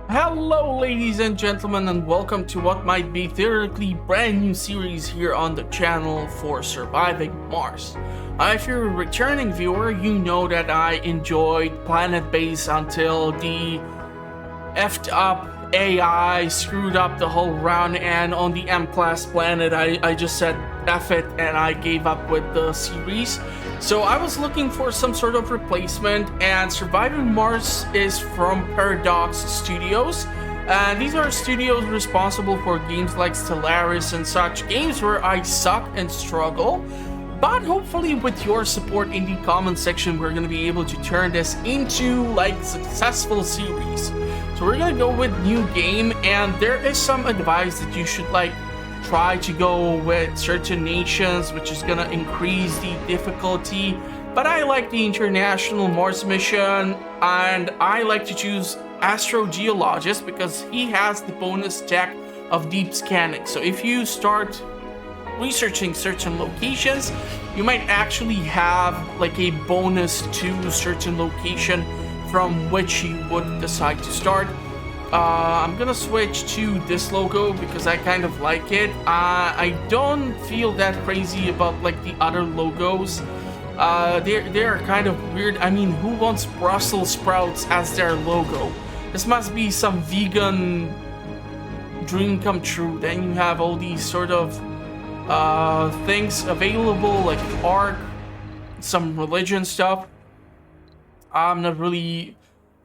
Hello ladies and gentlemen, and welcome to what might be theoretically brand new series here on the channel for Surviving Mars. If you're a returning viewer, you know that I enjoyed Planetbase until the effed up AI screwed up the whole run, and on the M-class planet I just said F it and I gave up with the series. So I was looking for some sort of replacement, and Surviving Mars is from Paradox Studios. And these are studios responsible for games like Stellaris and such, games where I suck and struggle. But hopefully with your support in the comment section, we're going to be able to turn this into like successful series. So we're going to go with new game, and there is some advice that you should like try to go with certain nations, which is gonna increase the difficulty. But I like the International Mars mission, and I like to choose Astrogeologist because he has the bonus tech of deep scanning. So if you start researching certain locations, you might actually have like a bonus to certain location from which you would decide to start. I'm gonna switch to this logo because I kind of like it. I don't feel that crazy about like the other logos. They're kind of weird. I mean, who wants Brussels sprouts as their logo? This must be some vegan dream come true. Then you have all these sort of things available like art, some religion stuff. I'm not really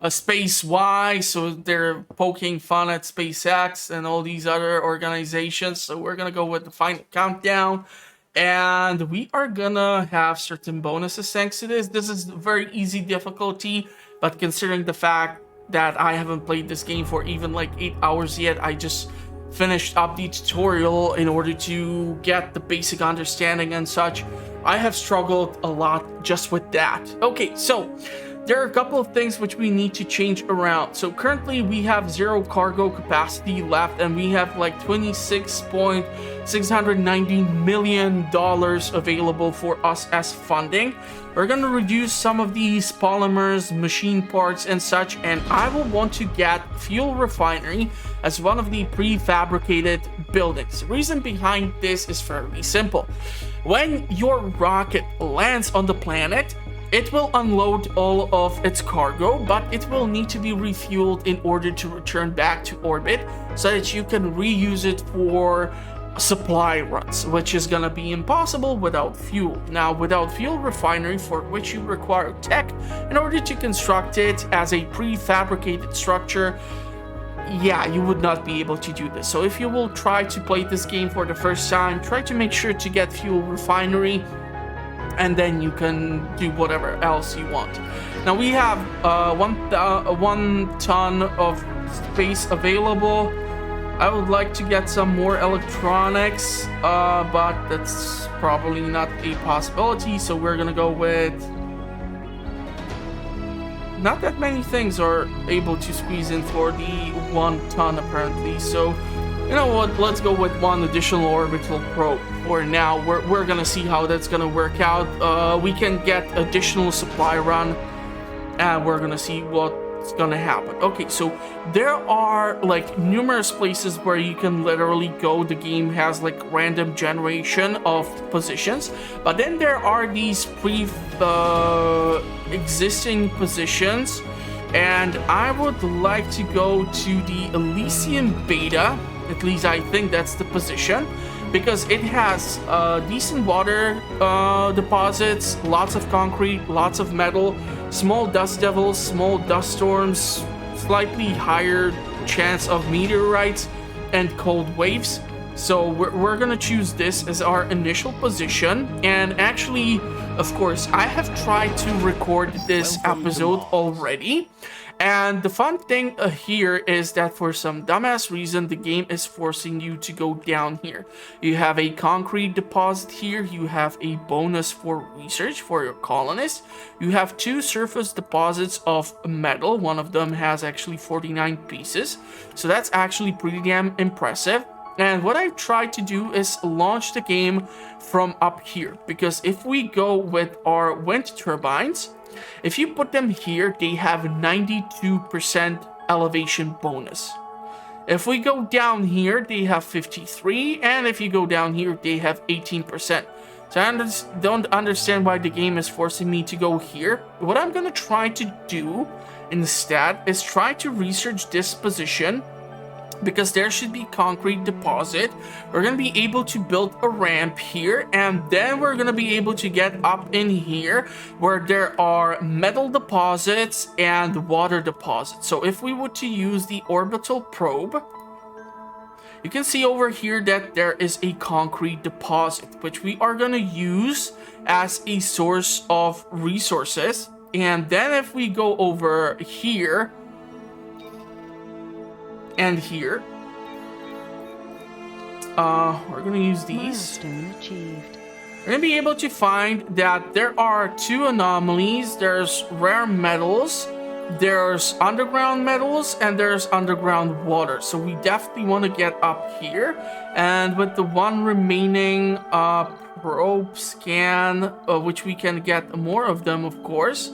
a Space Y, so they're poking fun at SpaceX and all these other organizations. So we're gonna go with the final countdown, and we are gonna have certain bonuses thanks to this. This is very easy difficulty, but considering the fact that I haven't played this game for even like 8 hours yet, I just finished up the tutorial in order to get the basic understanding and such. I have struggled a lot just with that. Okay, so there are a couple of things which we need to change around. So currently we have 0 cargo capacity left, and we have like $26.690 million available for us as funding. We're going to reduce some of these polymers, machine parts and such, and I will want to get fuel refinery as one of the prefabricated buildings. The reason behind this is fairly simple. When your rocket lands on the planet, it will unload all of its cargo, but it will need to be refueled in order to return back to orbit so that you can reuse it for supply runs, which is gonna be impossible without fuel. Now, without fuel refinery, for which you require tech in order to construct it as a prefabricated structure, yeah, you would not be able to do this. So if you will try to play this game for the first time, try to make sure to get fuel refinery, and then you can do whatever else you want. Now we have 1 ton of space available. I would like to get some more electronics, but that's probably not a possibility, so we're gonna go with... Not that many things are able to squeeze in for the 1 ton apparently, so you know what, let's go with 1 additional orbital probe. For now, we're gonna see how that's gonna work out. We can get additional supply run, and we're gonna see what's gonna happen. Okay, so there are like numerous places where you can literally go. The game has like random generation of positions, but then there are these existing positions, and I would like to go to the Elysium Beta. At least I think that's the position, because it has decent water deposits, lots of concrete, lots of metal, small dust devils, small dust storms, slightly higher chance of meteorites, and cold waves. So we're gonna choose this as our initial position. And actually, of course, I have tried to record this episode already. And the fun thing here is that for some dumbass reason, the game is forcing you to go down here. You have a concrete deposit here. You have a bonus for research for your colonists. You have 2 surface deposits of metal. One of them has actually 49 pieces. So that's actually pretty damn impressive. And what I've tried to do is launch the game from up here, because if we go with our wind turbines, if you put them here, they have 92% elevation bonus. If we go down here, they have 53, and if you go down here, they have 18%. So I don't understand why the game is forcing me to go here. What I'm gonna try to do instead is try to research this position, because there should be concrete deposit. We're gonna be able to build a ramp here, and then we're gonna be able to get up in here where there are metal deposits and water deposits. So if we were to use the orbital probe, you can see over here that there is a concrete deposit, which we are gonna use as a source of resources. And then if we go over here, and here, we're gonna use these. Milestone achieved. We're gonna be able to find that there are two anomalies. There's rare metals, there's underground metals, and there's underground water. So we definitely want to get up here. And with the one remaining probe scan, which we can get more of them, of course.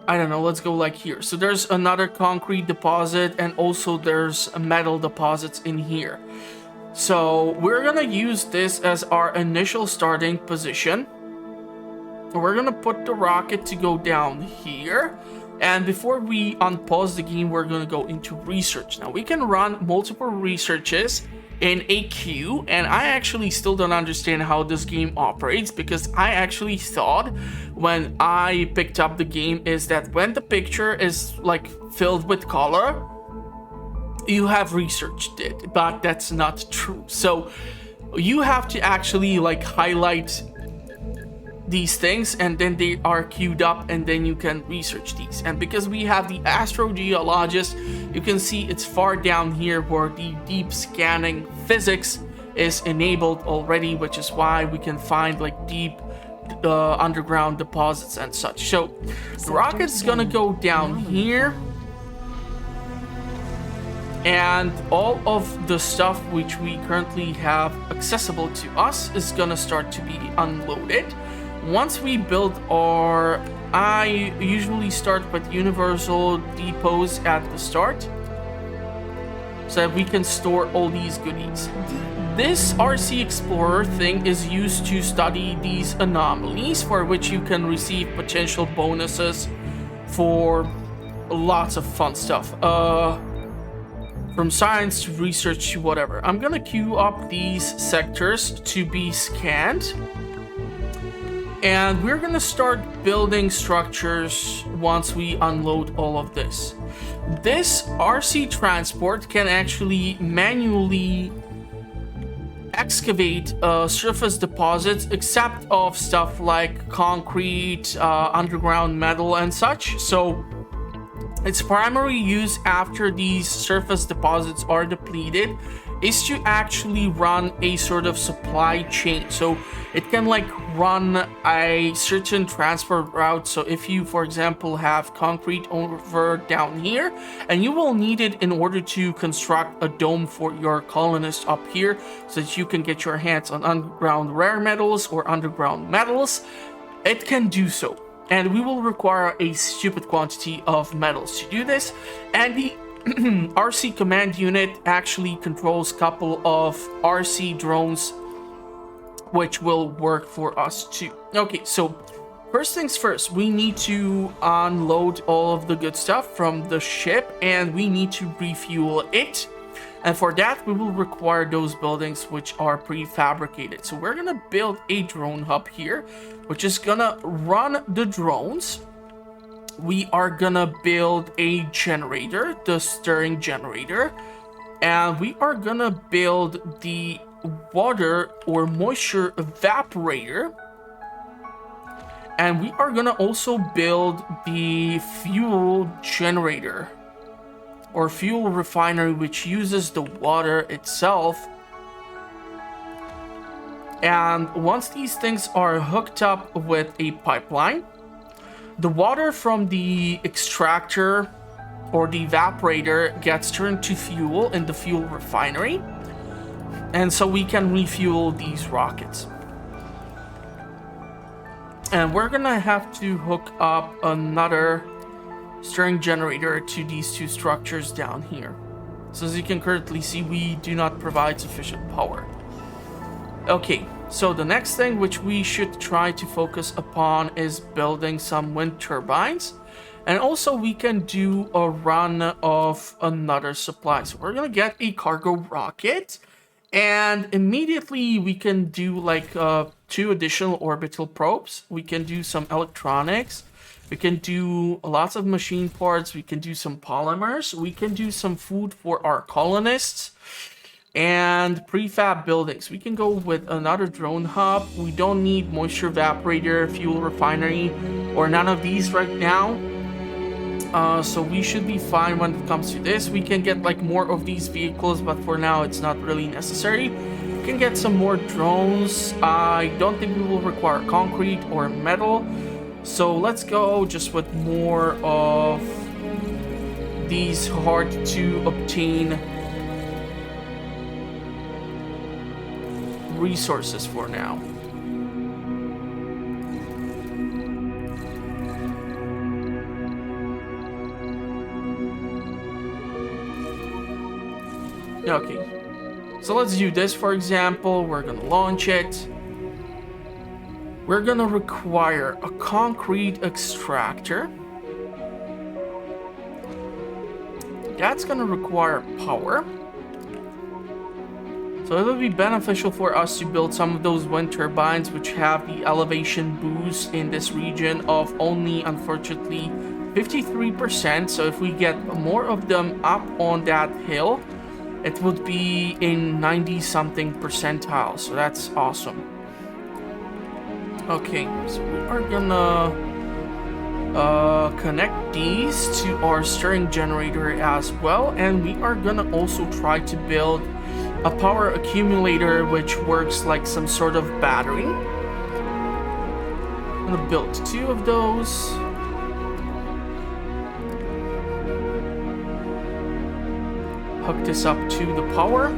I don't know, let's go like here. So there's another concrete deposit, and also there's metal deposits in here. So we're gonna use this as our initial starting position. We're gonna put the rocket to go down here. And before we unpause the game, we're gonna go into research. Now we can run multiple researches in a queue, and I actually still don't understand how this game operates, because I actually thought when I picked up the game is that when the picture is like filled with color, you have researched it, but that's not true. So you have to actually like highlight these things, and then they are queued up, and then you can research these. And because we have the astrogeologist, you can see it's far down here where the deep scanning physics is enabled already, which is why we can find like deep underground deposits and such. So the rocket's gonna go down here, and all of the stuff which we currently have accessible to us is gonna start to be unloaded. Once we build our, I usually start with universal depots at the start, so that we can store all these goodies. This RC Explorer thing is used to study these anomalies, for which you can receive potential bonuses for lots of fun stuff. From science to research to whatever. I'm gonna queue up these sectors to be scanned. And we're gonna start building structures once we unload all of this. This RC transport can actually manually excavate surface deposits, except of stuff like concrete, underground metal and such. So its primary use after these surface deposits are depleted is to actually run a sort of supply chain. So it can like run a certain transfer route. So if you, for example, have concrete over down here, and you will need it in order to construct a dome for your colonists up here, so that you can get your hands on underground rare metals or underground metals, it can do so. And we will require a stupid quantity of metals to do this. And the RC command unit actually controls a couple of RC drones, which will work for us too. Okay, so first things first, we need to unload all of the good stuff from the ship, and we need to refuel it. And for that, we will require those buildings which are prefabricated. So we're gonna build a drone hub here, which is gonna run the drones. We are gonna build a generator, the stirring generator, and we are gonna build the water or moisture evaporator, and we are gonna also build the fuel generator or fuel refinery, which uses the water itself. And once these things are hooked up with a pipeline, the water from the extractor or the evaporator gets turned to fuel in the fuel refinery, and so we can refuel these rockets. And we're gonna have to hook up another steering generator to these two structures down here. So as you can currently see, we do not provide sufficient power. Okay, so the next thing which we should try to focus upon is building some wind turbines. And also we can do a run of another supply. So we're gonna get a cargo rocket, and immediately we can do like 2 additional orbital probes. We can do some electronics. We can do lots of machine parts. We can do some polymers. We can do some food for our colonists. And prefab buildings. We can go with another drone hub. We don't need moisture evaporator, fuel refinery, or none of these right now. So we should be fine when it comes to this. We can get like more of these vehicles, but for now it's not really necessary. We can get some more drones. I don't think we will require concrete or metal. So let's go just with more of these hard to obtain resources for now. Okay, so let's do this. For example, we're gonna launch it. We're gonna require a concrete extractor. That's gonna require power. So it'll be beneficial for us to build some of those wind turbines which have the elevation boost in this region of only, unfortunately, 53%. So if we get more of them up on that hill, it would be in 90-something percentile. So that's awesome. Okay, so we are gonna connect these to our steering generator as well. And we are gonna also try to build a power accumulator which works like some sort of battery. I'm gonna build 2 of those. Hook this up to the power.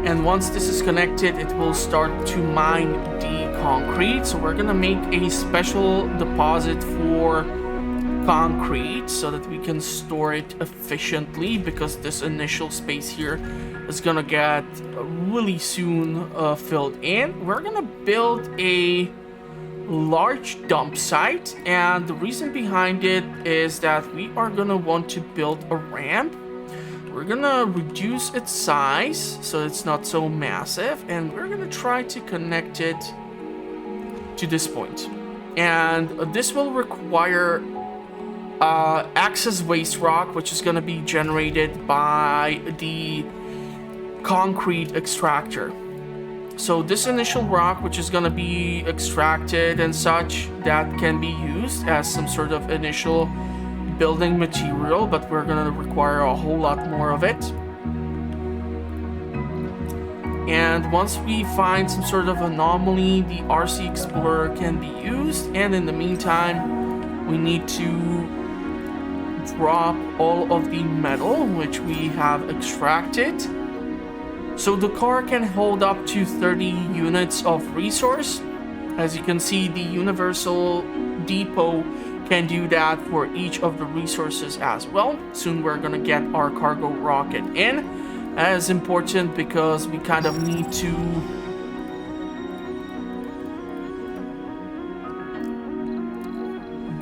And once this is connected, it will start to mine the concrete. So we're gonna make a special deposit for concrete so that we can store it efficiently, because this initial space here is gonna get really soon filled in. We're gonna build a large dump site, and the reason behind it is that we are gonna want to build a ramp. We're gonna reduce its size so it's not so massive, and we're gonna try to connect it to this point. And this will require excess waste rock, which is going to be generated by the concrete extractor. So this initial rock, which is going to be extracted and such, that can be used as some sort of initial building material, but we're going to require a whole lot more of it. And once we find some sort of anomaly, the RC Explorer can be used, and in the meantime we need to drop all of the metal which we have extracted. So the car can hold up to 30 units of resource. As you can see, the universal depot can do that for each of the resources as well. Soon we're gonna get our cargo rocket in. That is important because we kind of need to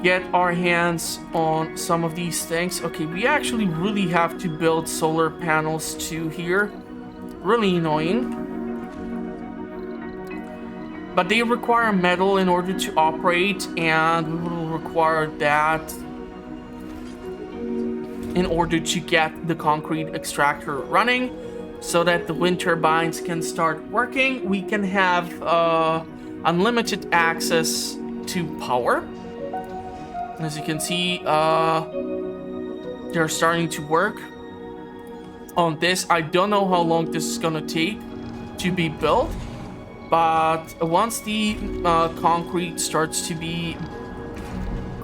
get our hands on some of these things. Okay, we actually really have to build solar panels too here. Really annoying. But they require metal in order to operate, and we will require that in order to get the concrete extractor running so that the wind turbines can start working. We can have unlimited access to power. As you can see, they're starting to work on this. I don't know how long this is gonna take to be built, but once the concrete starts to be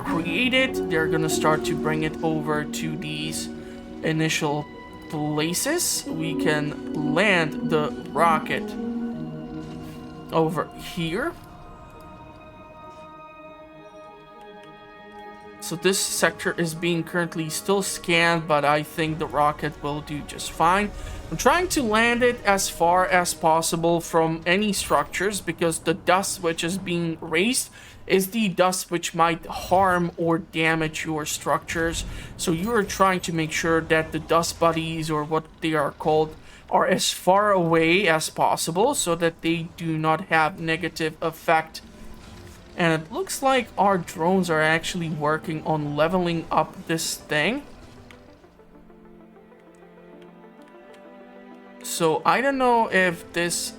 created, they're gonna start to bring it over to these initial places. We can land the rocket over here. So this sector is being currently still scanned, but I think the rocket will do just fine. I'm trying to land it as far as possible from any structures because the dust which is being raised is the dust which might harm or damage your structures. So you are trying to make sure that the dust buddies, or what they are called, are as far away as possible so that they do not have negative effect. And it looks like our drones are actually working on leveling up this thing. So I don't know if this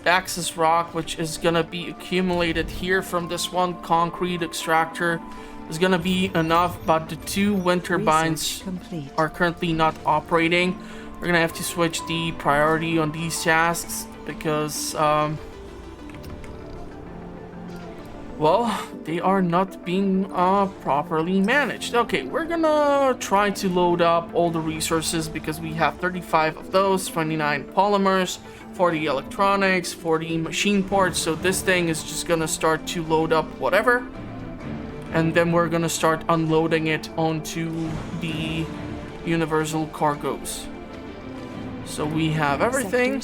access rock, which is gonna be accumulated here from this one concrete extractor, is gonna be enough, but the two wind turbines are currently not operating. We're gonna have to switch the priority on these tasks because well, they are not being properly managed. Okay, we're gonna try to load up all the resources because we have 35 of those, 29 polymers, 40 electronics, 40 machine parts. So this thing is just gonna start to load up whatever. And then we're gonna start unloading it onto the universal cargoes. So we have everything.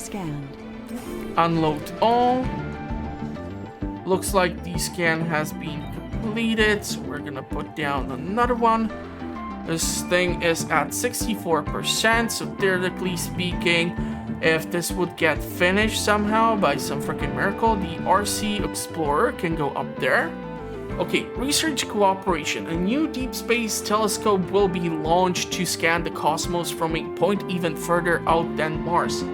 Unload all. Looks like the scan has been completed, so we're gonna put down another one. This thing is at 64%, so theoretically speaking, if this would get finished somehow by some freaking miracle, the RC Explorer can go up there. Okay, research cooperation. A new deep space telescope will be launched to scan the cosmos from a point even further out than Mars.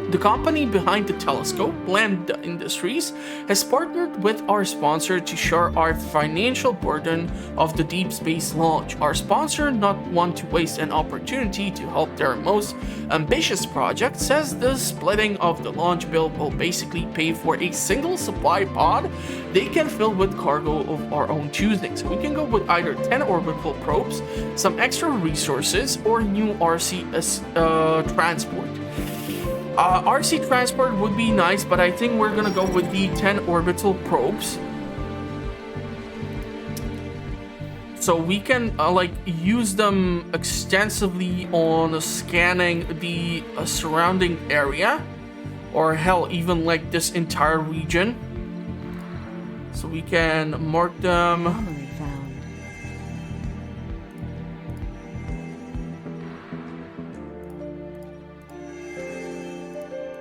The company behind the telescope, Lambda Industries, has partnered with our sponsor to share our financial burden of the deep space launch. Our sponsor, not want to waste an opportunity to help their most ambitious project, says the splitting of the launch bill will basically pay for a single supply pod they can fill with cargo of our own choosing. So we can go with either 10 orbital probes, some extra resources, or new RC transport. RC transport would be nice, but I think we're gonna go with the 10 orbital probes. So we can like use them extensively on scanning the surrounding area, or hell, even like this entire region. So we can mark them.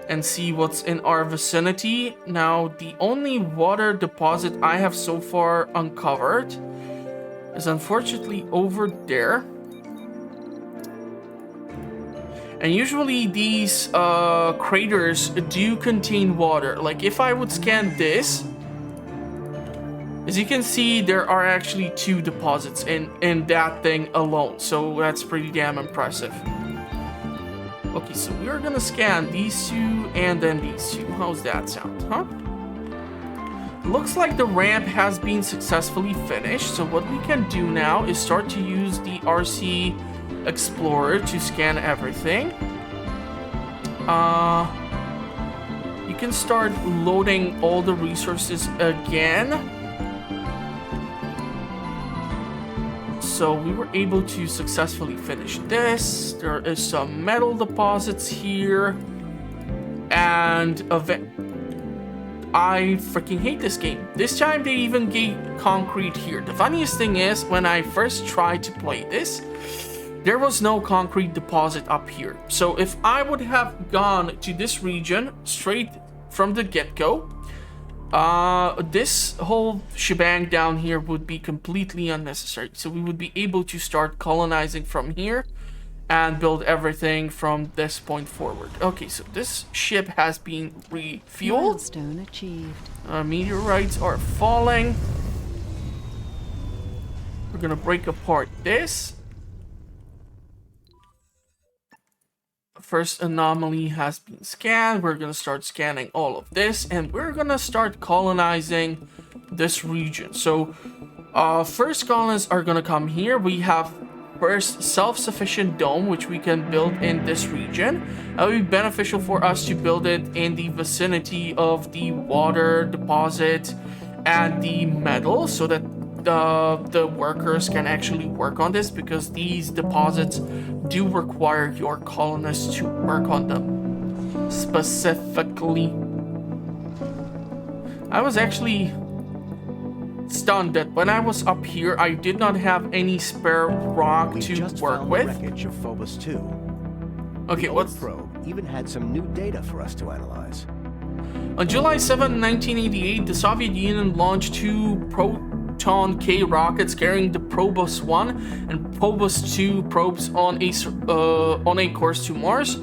And see what's in our vicinity. Now, the only water deposit I have so far uncovered is unfortunately over there. And usually these craters do contain water. Like if I would scan this, as you can see, there are actually 2 deposits in that thing alone. So that's pretty damn impressive. Okay, so we are gonna scan these 2 and then these 2. How's that sound, huh? Looks like the ramp has been successfully finished. So what we can do now is start to use the RC Explorer to scan everything. You can start loading all the resources again. So we were able to successfully finish this. There is some metal deposits here. And I freaking hate this game. This time they even gave concrete here. The funniest thing is, when I first tried to play this, there was no concrete deposit up here. So if I would have gone to this region straight from the get-go, this whole shebang down here would be completely unnecessary. So we would be able to start colonizing from here and build everything from this point forward. Okay, so this ship has been refueled. Milestone achieved. Meteorites are falling. We're gonna break apart this. First anomaly has been scanned. We're gonna start scanning all of this, and we're gonna start colonizing this region. So first colonists are gonna come here. We have first self-sufficient dome, which we can build in this region. It would be beneficial for us to build it in the vicinity of the water deposit and the metal, so that the workers can actually work on this, because these deposits do require your colonists to work on them specifically. I was actually stunned that when I was up here, I did not have any spare rock to work with. The wreckage of Phobos 2. Okay, what's probe even had some new data for us to analyze. On July 7, 1988, the Soviet Union launched 2 Proton K rockets carrying the Phobos 1 and Phobos 2 probes on a course to Mars.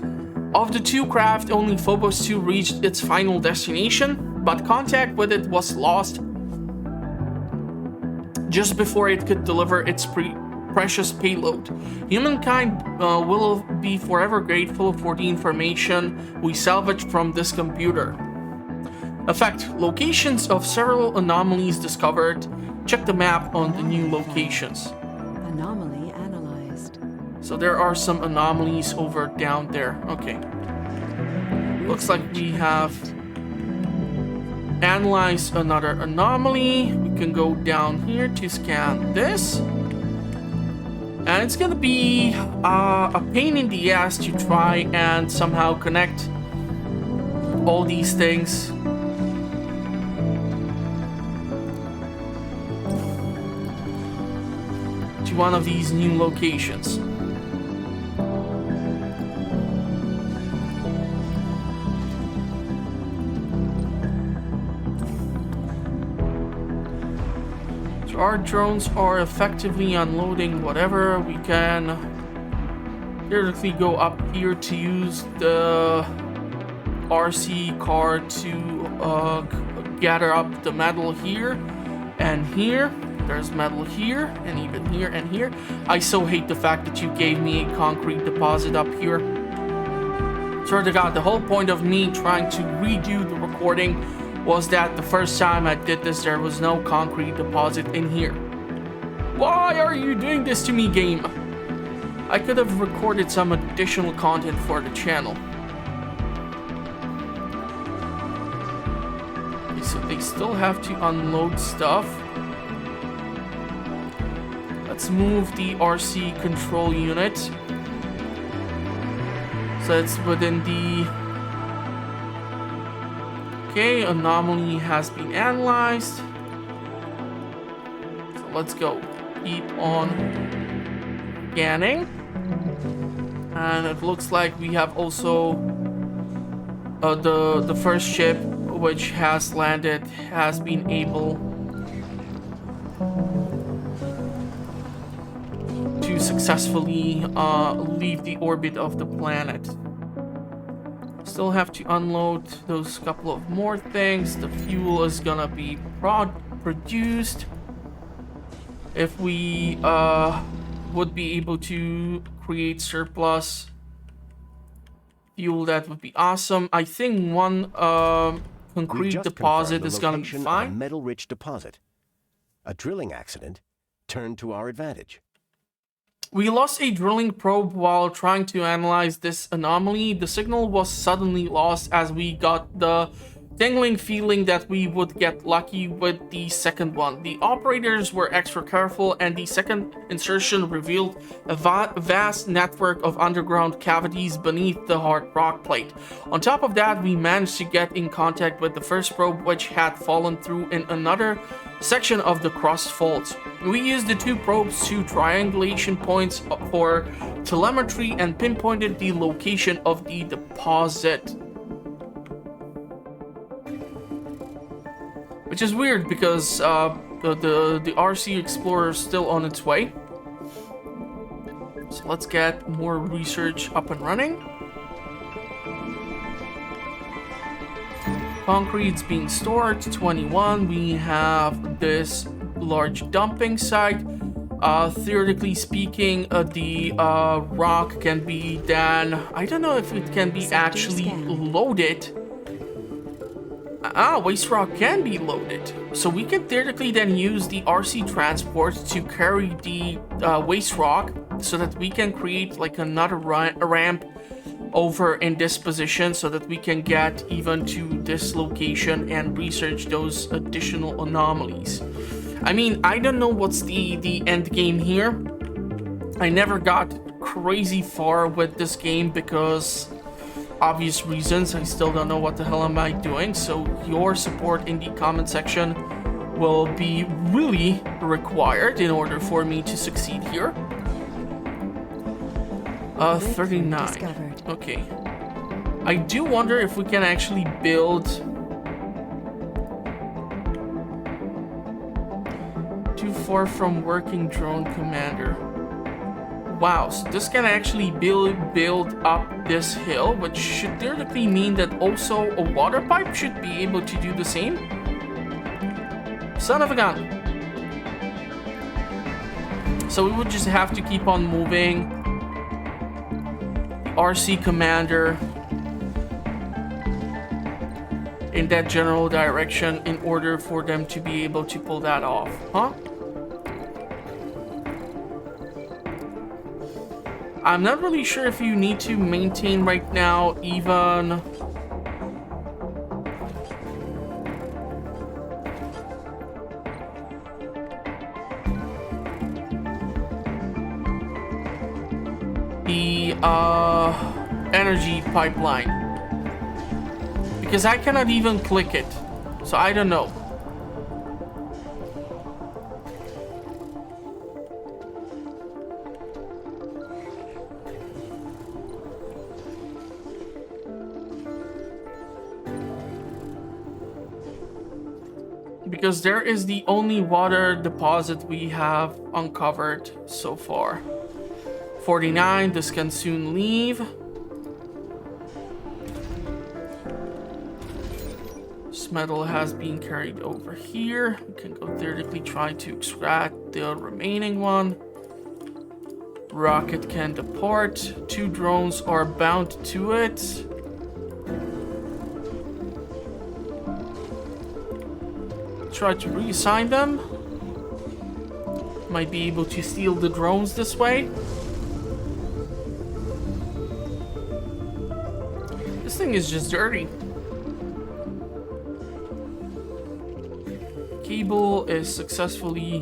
Of the 2 craft, only Phobos 2 reached its final destination, but contact with it was lost just before it could deliver its precious payload. Humankind will be forever grateful for the information we salvaged from this computer. Effect: locations of several anomalies discovered. Check the map on the new locations. Anomaly analyzed. So there are some anomalies over down there. Okay. Looks like we have analyzed another anomaly. We can go down here to scan this. And it's gonna be a pain in the ass to try and somehow connect all these things. To one of these new locations. Our drones are effectively unloading whatever we can. Theoretically go up here to use the RC car to gather up the metal here and here. There's metal here and even here and here. I so hate the fact that you gave me a concrete deposit up here. Swear to God, the whole point of me trying to redo the recording was that the first time I did this, there was no concrete deposit in here. Why are you doing this to me, game? I could have recorded some additional content for the channel. Okay, so they still have to unload stuff. Let's move the RC control unit. So it's within the... Okay, anomaly has been analyzed. So let's go. Keep on scanning. And it looks like we have also the first ship which has landed has been able to successfully leave the orbit of the planet. Still have to unload those couple of more things. The fuel is gonna be produced. If we would be able to create surplus fuel, that would be awesome. I think one concrete deposit is gonna be fine. A metal-rich deposit. A drilling accident turned to our advantage. We lost a drilling probe while trying to analyze this anomaly. The signal was suddenly lost as we got the tingling feeling that we would get lucky with the second one. The operators were extra careful, and the second insertion revealed a vast network of underground cavities beneath the hard rock plate. On top of that, we managed to get in contact with the first probe, which had fallen through in another section of the crust fault. We used the 2 probes to triangulation points for telemetry and pinpointed the location of the deposit. Which is weird because the RC Explorer is still on its way. So let's get more research up and running. Concrete's being stored, 21. We have this large dumping site. Theoretically speaking, the rock can be then... I don't know if it can be actually loaded. Waste rock can be loaded. So we can theoretically then use the RC transport to carry the waste rock so that we can create like another ramp over in this position so that we can get even to this location and research those additional anomalies. I mean, I don't know what's the end game here. I never got crazy far with this game because obvious reasons. I still don't know what the hell am I doing. So your support in the comment section will be really required in order for me to succeed here. 39. Discovered. Okay. I do wonder if we can actually build too far from working drone commander. Wow, so this can actually build up this hill, which should theoretically mean that also a water pipe should be able to do the same. Son of a gun. So we would just have to keep on moving. RC commander in that general direction in order for them to be able to pull that off, huh? I'm not really sure if you need to maintain right now even the energy pipeline, because I cannot even click it, so I don't know. Because there is the only water deposit we have uncovered so far. 49, this can soon leave. This metal has been carried over here. We can go theoretically try to extract the remaining one. Rocket can depart. 2 drones are bound to it. Try to reassign them. Might be able to steal the drones this way. This thing is just dirty. Cable is successfully...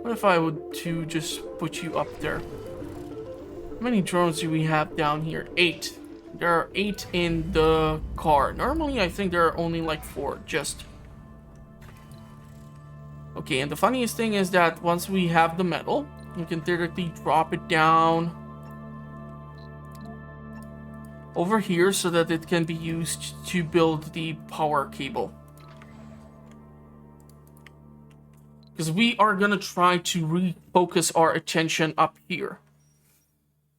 What if I would to just put you up there? How many drones do we have down here? 8. There are 8 in the car. Normally, I think there are only like 4, just. Okay, and the funniest thing is that once we have the metal, we can theoretically drop it down over here so that it can be used to build the power cable. Because we are gonna try to refocus our attention up here.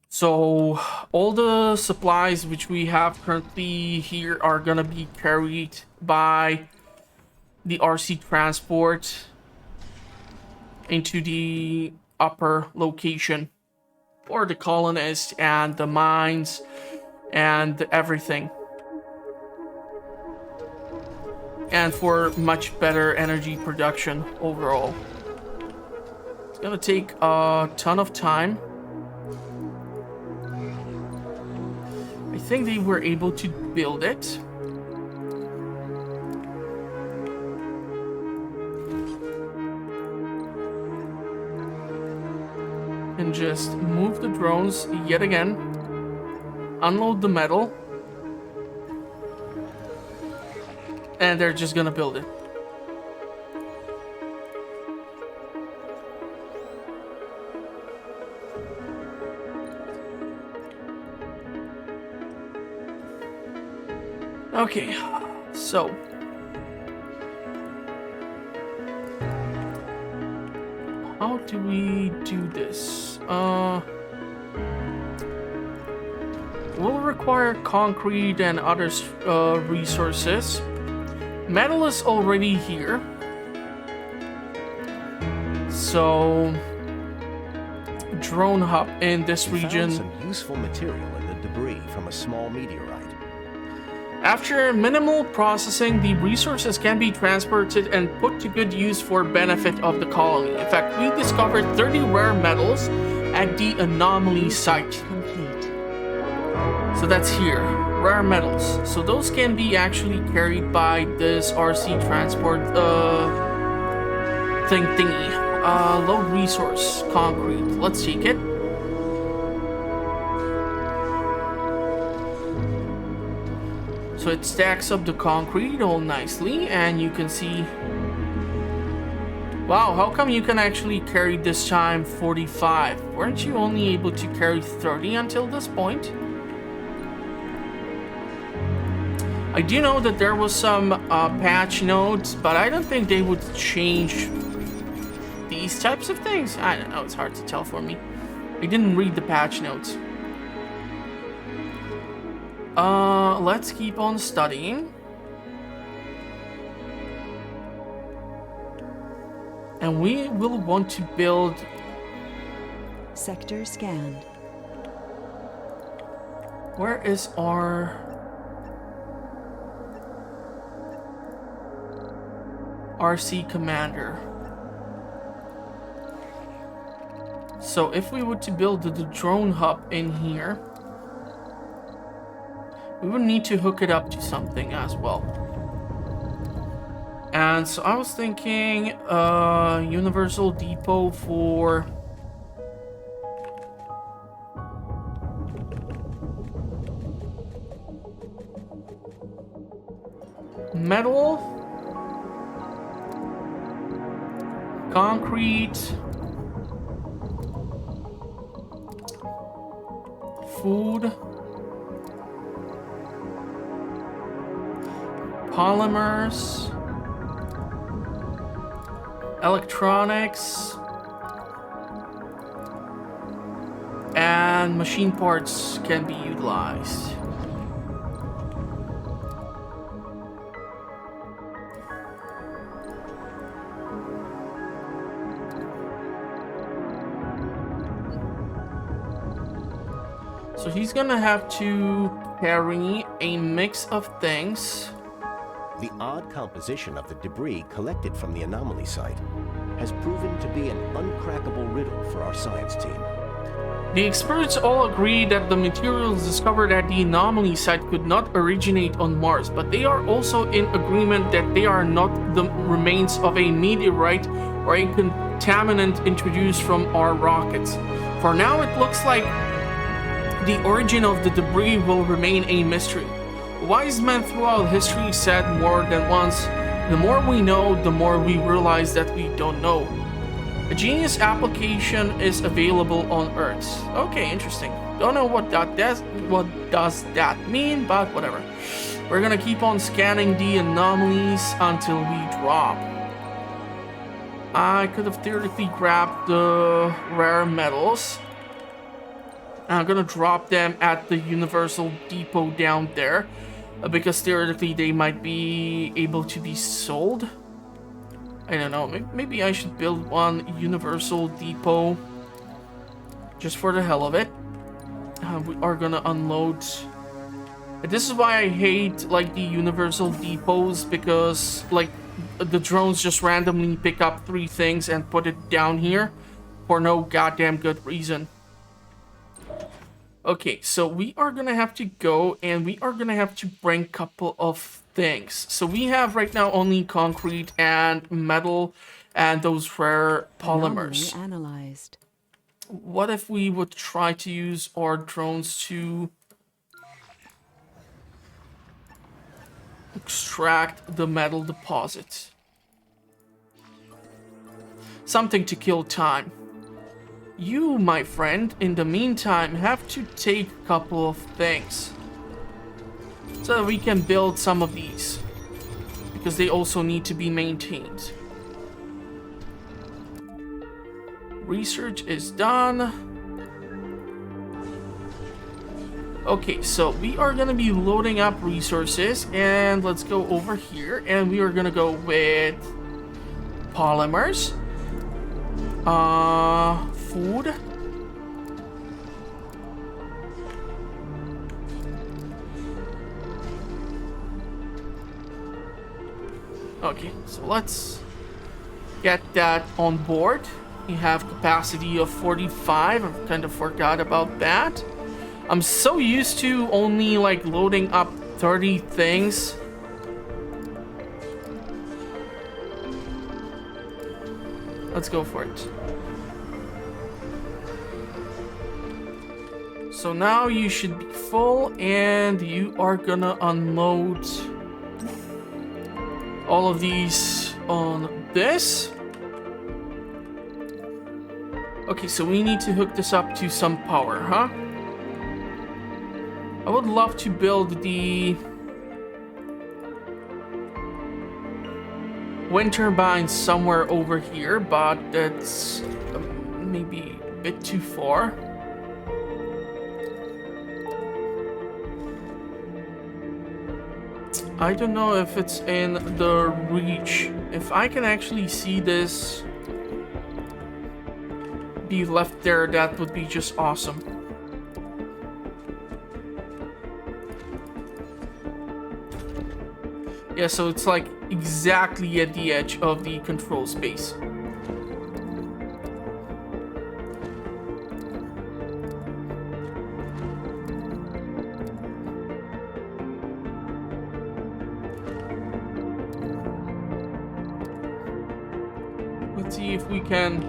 So all the supplies which we have currently here are gonna be carried by the RC transport into the upper location for the colonists and the mines and everything. And for much better energy production overall. It's gonna take a ton of time. I think they were able to build it. And just move the drones yet again. Unload the metal. And they're just gonna build it. Okay, so how do we do this? We'll require concrete and other resources. Metal is already here, so drone hub in this region. Found some useful material in the debris from a small meteorite. After minimal processing, the resources can be transported and put to good use for benefit of the colony. In fact, we discovered 30 rare metals at the anomaly site. Complete. So that's here. rare metals. So those can be actually carried by this RC transport thingy. Low resource concrete. Let's take it. So it stacks up the concrete all nicely, and you can see. Wow, how come you can actually carry this time 45? Weren't you only able to carry 30 until this point? I do know that there was some patch notes, but I don't think they would change these types of things. I don't know, it's hard to tell for me. I didn't read the patch notes. Let's keep on studying. And we will want to build... Sector scanned. Where is our... RC commander? So if we were to build the drone hub in here, we would need to hook it up to something as well. And so I was thinking universal depot for metal, concrete, food, polymers, electronics, and machine parts can be utilized. So he's gonna have to carry a mix of things. The odd composition of the debris collected from the anomaly site has proven to be an uncrackable riddle for our science team. The experts all agree that the materials discovered at the anomaly site could not originate on Mars, but they are also in agreement that they are not the remains of a meteorite or a contaminant introduced from our rockets. For now, it looks like the origin of the debris will remain a mystery. Wise men throughout history said more than once, the more we know, the more we realize that we don't know. A genius application is available on Earth. Okay, interesting. Don't know what does that mean, but whatever. We're gonna keep on scanning the anomalies until we drop. I could have theoretically grabbed the rare metals. I'm gonna drop them at the Universal Depot down there, because theoretically they might be able to be sold. I don't know, maybe I should build one Universal Depot just for the hell of it. We are gonna unload. This is why I hate like the Universal Depots, because like the drones just randomly pick up 3 things and put it down here for no goddamn good reason. Okay, so we are gonna have to go and we are gonna have to bring a couple of things. So we have right now only concrete and metal and those rare polymers. Anomaly analyzed. What if we would try to use our drones to extract the metal deposit? Something to kill time. You, my friend, in the meantime, have to take a couple of things so that we can build some of these, because they also need to be maintained. Research is done. Okay, so we are gonna be loading up resources, and let's go over here, and we are gonna go with polymers, food, okay, so let's get that on board. We have capacity of 45. I kind of forgot about that. I'm so used to only like loading up 30 things. Let's go for it. So now you should be full, and you are gonna unload all of these on this. Okay, so we need to hook this up to some power, huh? I would love to build the wind turbine somewhere over here, but that's maybe a bit too far. I don't know if it's in the reach. If I can actually see this be left there, that would be just awesome. Yeah, so it's like exactly at the edge of the control space. Let's see if we can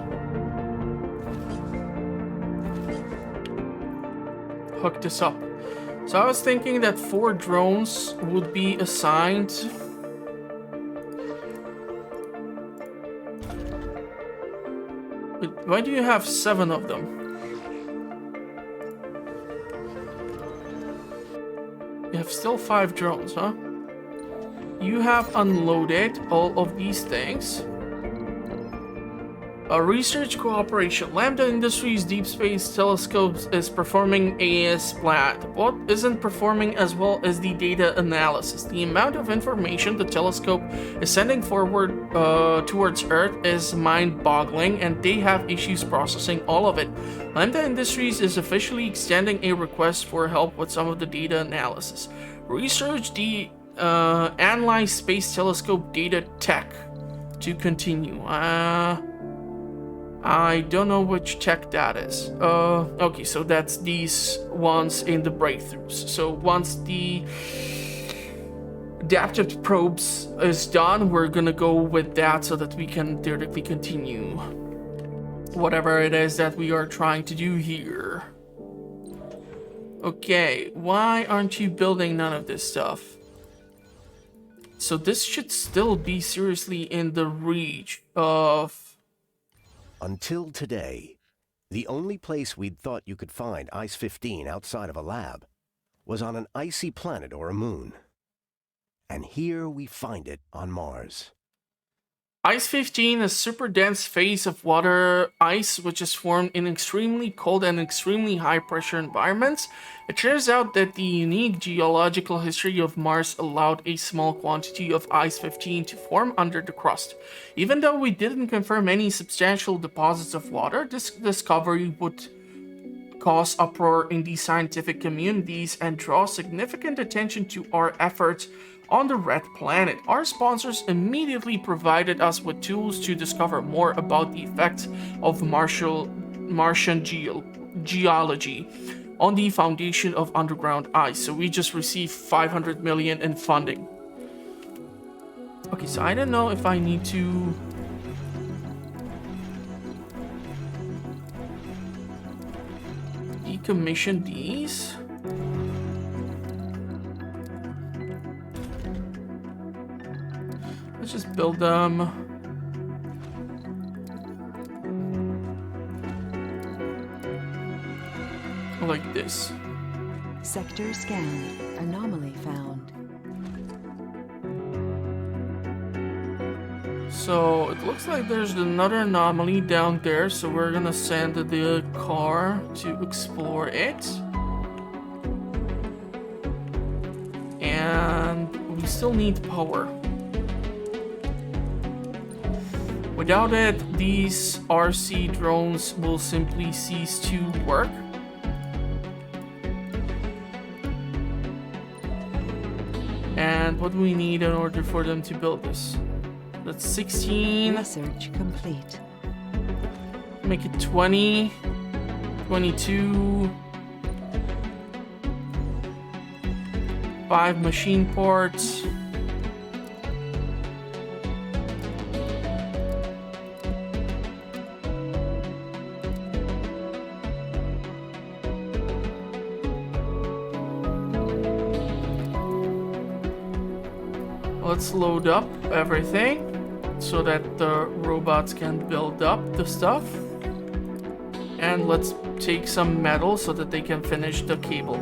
hook this up. So I was thinking that 4 drones would be assigned. But why do you have 7 of them? You have still 5 drones, huh? You have unloaded all of these things. A research cooperation. Lambda Industries Deep Space Telescopes is performing a splat. What isn't performing as well as the data analysis? The amount of information the telescope is sending forward towards Earth is mind-boggling, and they have issues processing all of it. Lambda Industries is officially extending a request for help with some of the data analysis. Research the Analyze Space Telescope data tech to continue. I don't know which tech that is. Okay, so that's these ones in the breakthroughs. So once the adaptive probes is done, we're gonna go with that so that we can theoretically continue whatever it is that we are trying to do here. Okay, why aren't you building none of this stuff? So this should still be seriously in the reach of... Until today, the only place we'd thought you could find Ice-15 outside of a lab was on an icy planet or a moon. And here we find it on Mars. Ice-15 is super dense phase of water ice which is formed in extremely cold and extremely high pressure environments. It turns out that the unique geological history of Mars allowed a small quantity of Ice-15 to form under the crust. Even though we didn't confirm any substantial deposits of water, this discovery would cause uproar in the scientific communities and draw significant attention to our efforts on the Red Planet. Our sponsors immediately provided us with tools to discover more about the effects of Martian geology on the foundation of underground ice. So we just received 500 million in funding. Okay, so I don't know if I need to... decommission these. Let's just build them. Like this. Sector scanned. Anomaly found. So it looks like there's another anomaly down there, so we're gonna send the car to explore it. And we still need power. Without it, these RC drones will simply cease to work. And what do we need in order for them to build this? That's 16. Research complete. Make it 20. 22. 5 machine parts. Let's load up everything so that the robots can build up the stuff. And let's take some metal so that they can finish the cable.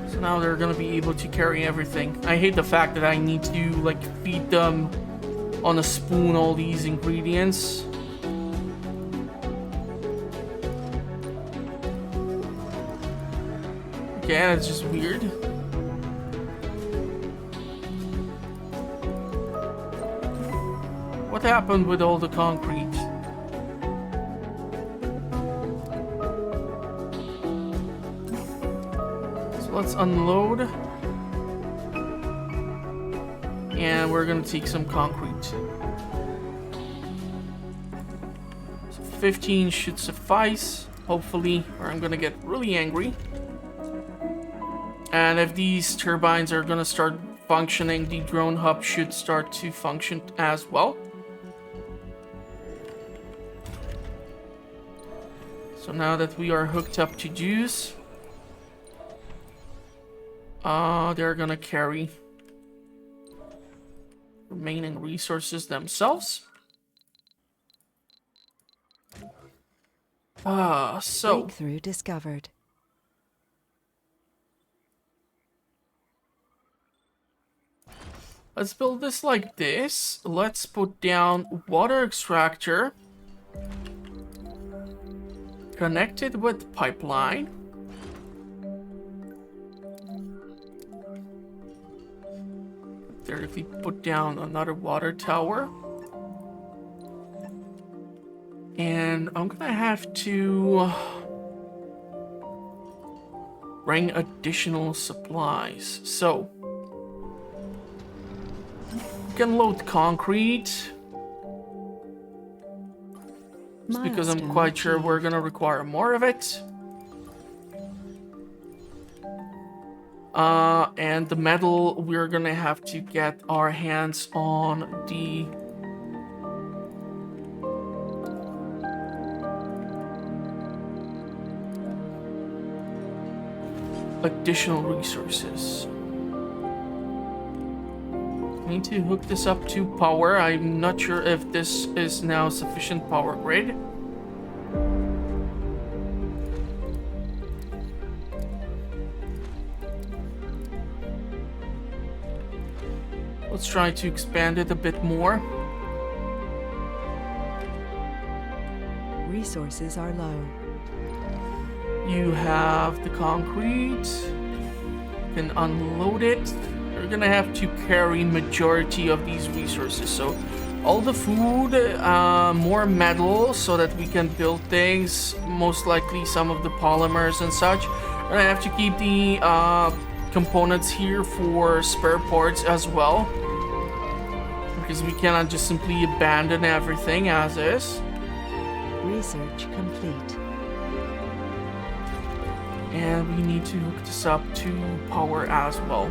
So now they're gonna be able to carry everything. I hate the fact that I need to like feed them on a spoon all these ingredients. Yeah, it's just weird. What happened with all the concrete? So let's unload. And we're gonna take some concrete. So 15 should suffice, hopefully, or I'm gonna get really angry. And if these turbines are gonna start functioning, the drone hub should start to function as well. So now that we are hooked up to Juice, they're gonna carry remaining resources themselves. So Breakthrough discovered. let's build this like this. Let's put down water extractor. Connected with pipeline. There, if we put down another water tower. And I'm gonna have to bring additional supplies. So we can load concrete. Just because I'm quite sure we're gonna require more of it. And the metal, we're gonna have to get our hands on the additional resources. I need to hook this up to power. I'm not sure if this is now sufficient power grid. Let's try to expand it a bit more. Resources are low. You have the concrete. You can unload it. You're gonna have to carry majority of these resources. So all the food, more metal so that we can build things. Most likely some of the polymers and such. We're gonna have to keep the components here for spare parts as well. Because we cannot just simply abandon everything as is. Research complete. And we need to hook this up to power as well.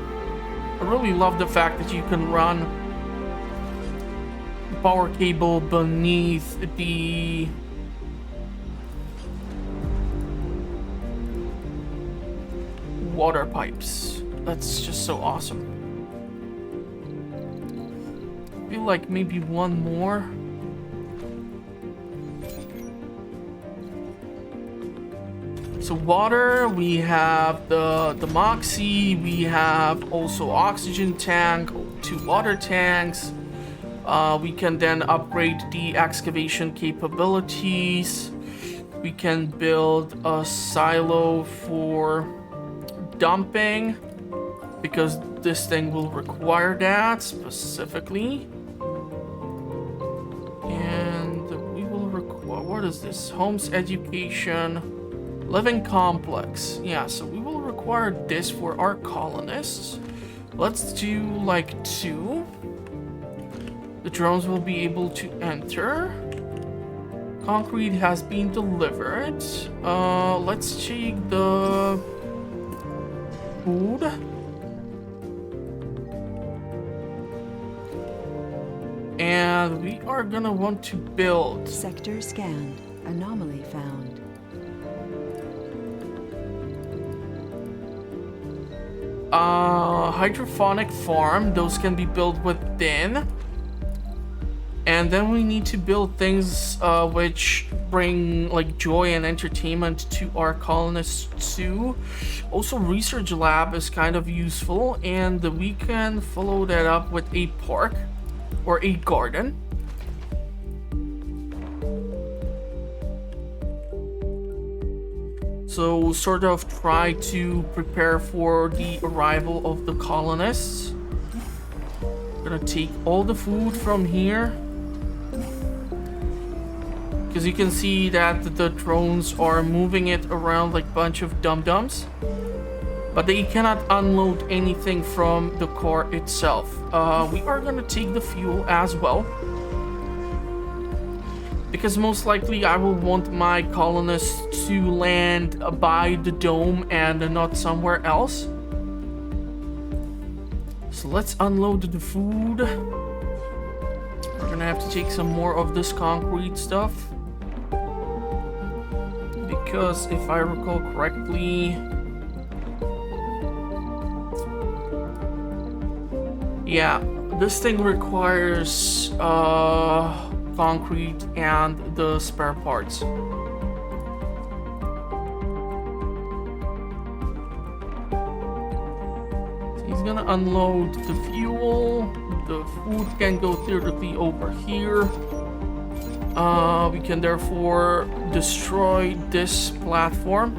I really love the fact that you can run the power cable beneath the water pipes. That's just so awesome. I feel like maybe one more. So water, we have the Moxie, we have also oxygen tank, 2 water tanks. We can then upgrade the excavation capabilities. We can build a silo for dumping because this thing will require that specifically. And we will require, what is this? Homes, education, living complex. Yeah, so we will require this for our colonists. Let's do like 2. The drones will be able to enter. concrete has been delivered. Let's check the food. And we are gonna want to build. Sector scanned. Anomaly found. Hydroponic farm. Those can be built within. And then we need to build things which bring like joy and entertainment to our colonists too. Also, research lab is kind of useful, and we can follow that up with a park or a garden. So sort of try to prepare for the arrival of the colonists. Gonna take all the food from here. Because you can see that the drones are moving it around like a bunch of dum-dums. But they cannot unload anything from the car itself. We are gonna take the fuel as well. Because most likely I will want my colonists to land by the dome and not somewhere else. So let's unload the food. We're gonna have to take some more of this concrete stuff. Because if I recall correctly... yeah, this thing requires concrete and the spare parts. So he's gonna unload the fuel. The food can go theoretically over here. We can therefore destroy this platform.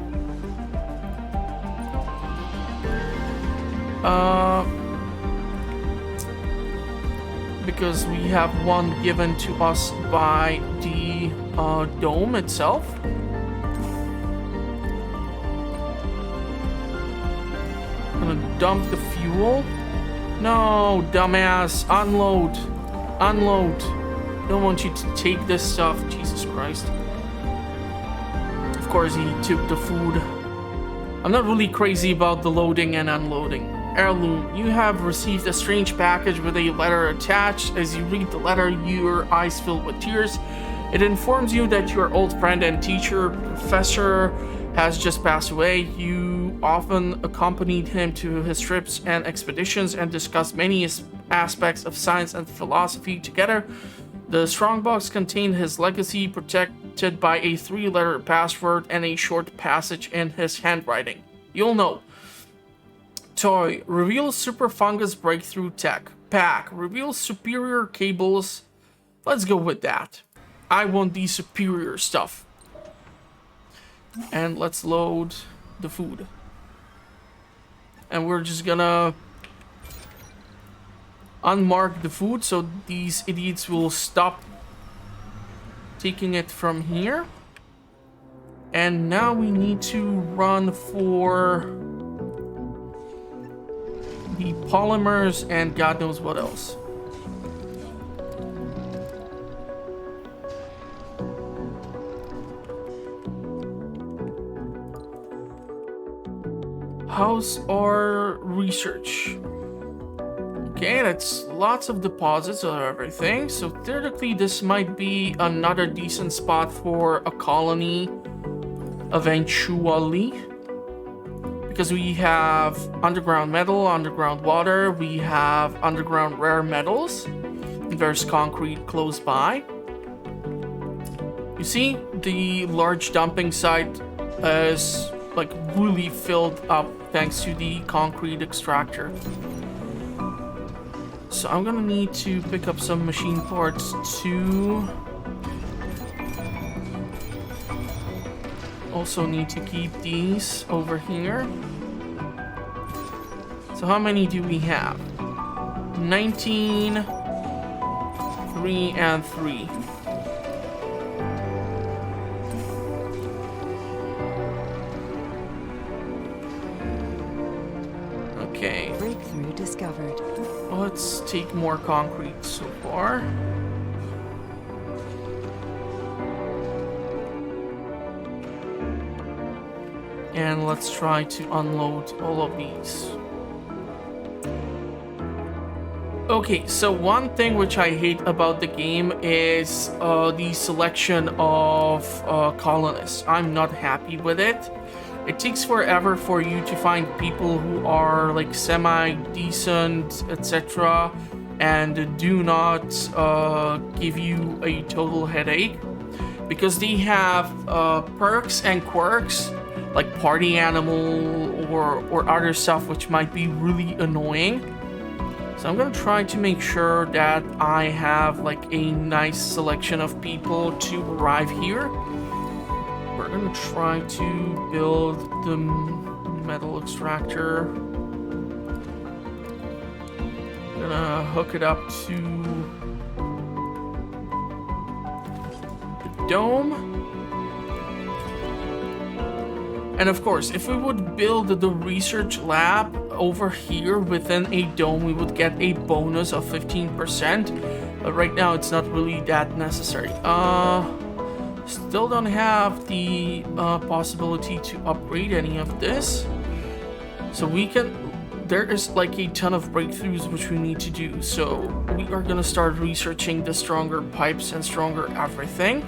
Because we have one given to us by the dome itself. I'm gonna dump the fuel. No, dumbass, unload. Unload. Don't want you to take this stuff, Jesus Christ. Of course he took the food. I'm not really crazy about the loading and unloading. Heirloom, you have received a strange package with a letter attached. As you read the letter, your eyes fill with tears. It informs you that your old friend and teacher, Professor, has just passed away. You often accompanied him to his trips and expeditions and discussed many aspects of science and philosophy together. The strongbox contained his legacy, protected by a 3-letter password and a short passage in his handwriting. You'll know. Toy, reveals super fungus breakthrough tech. Pack, reveals superior cables. Let's go with that. I want the superior stuff. And let's load the food. And we're just gonna unmark the food so these idiots will stop taking it from here. And now we need to run for the polymers and God knows what else. How's our research? Okay, that's lots of deposits of everything. So theoretically, this might be another decent spot for a colony eventually. Because we have underground metal, underground water, we have underground rare metals. And there's concrete close by. You see, the large dumping site is like really filled up thanks to the concrete extractor. So I'm gonna need to pick up some machine parts too. Also need to keep these over here. So how many do we have? 19, 3, and 3. Okay. Breakthrough discovered. Let's take more concrete so far. And let's try to unload all of these. Okay, so one thing which I hate about the game is the selection of colonists. I'm not happy with it. It takes forever for you to find people who are like semi-decent, etc. and do not give you a total headache. Because they have perks and quirks, like party animal or other stuff which might be really annoying. So I'm gonna try to make sure that I have like a nice selection of people to arrive here. We're gonna try to build the metal extractor. Gonna hook it up to the dome. And of course, if we would build the research lab over here within a dome, we would get a bonus of 15%. But right now, it's not really that necessary. Still don't have the possibility to upgrade any of this. So we can... There is like a ton of breakthroughs which we need to do. So we are gonna start researching the stronger pipes and stronger everything.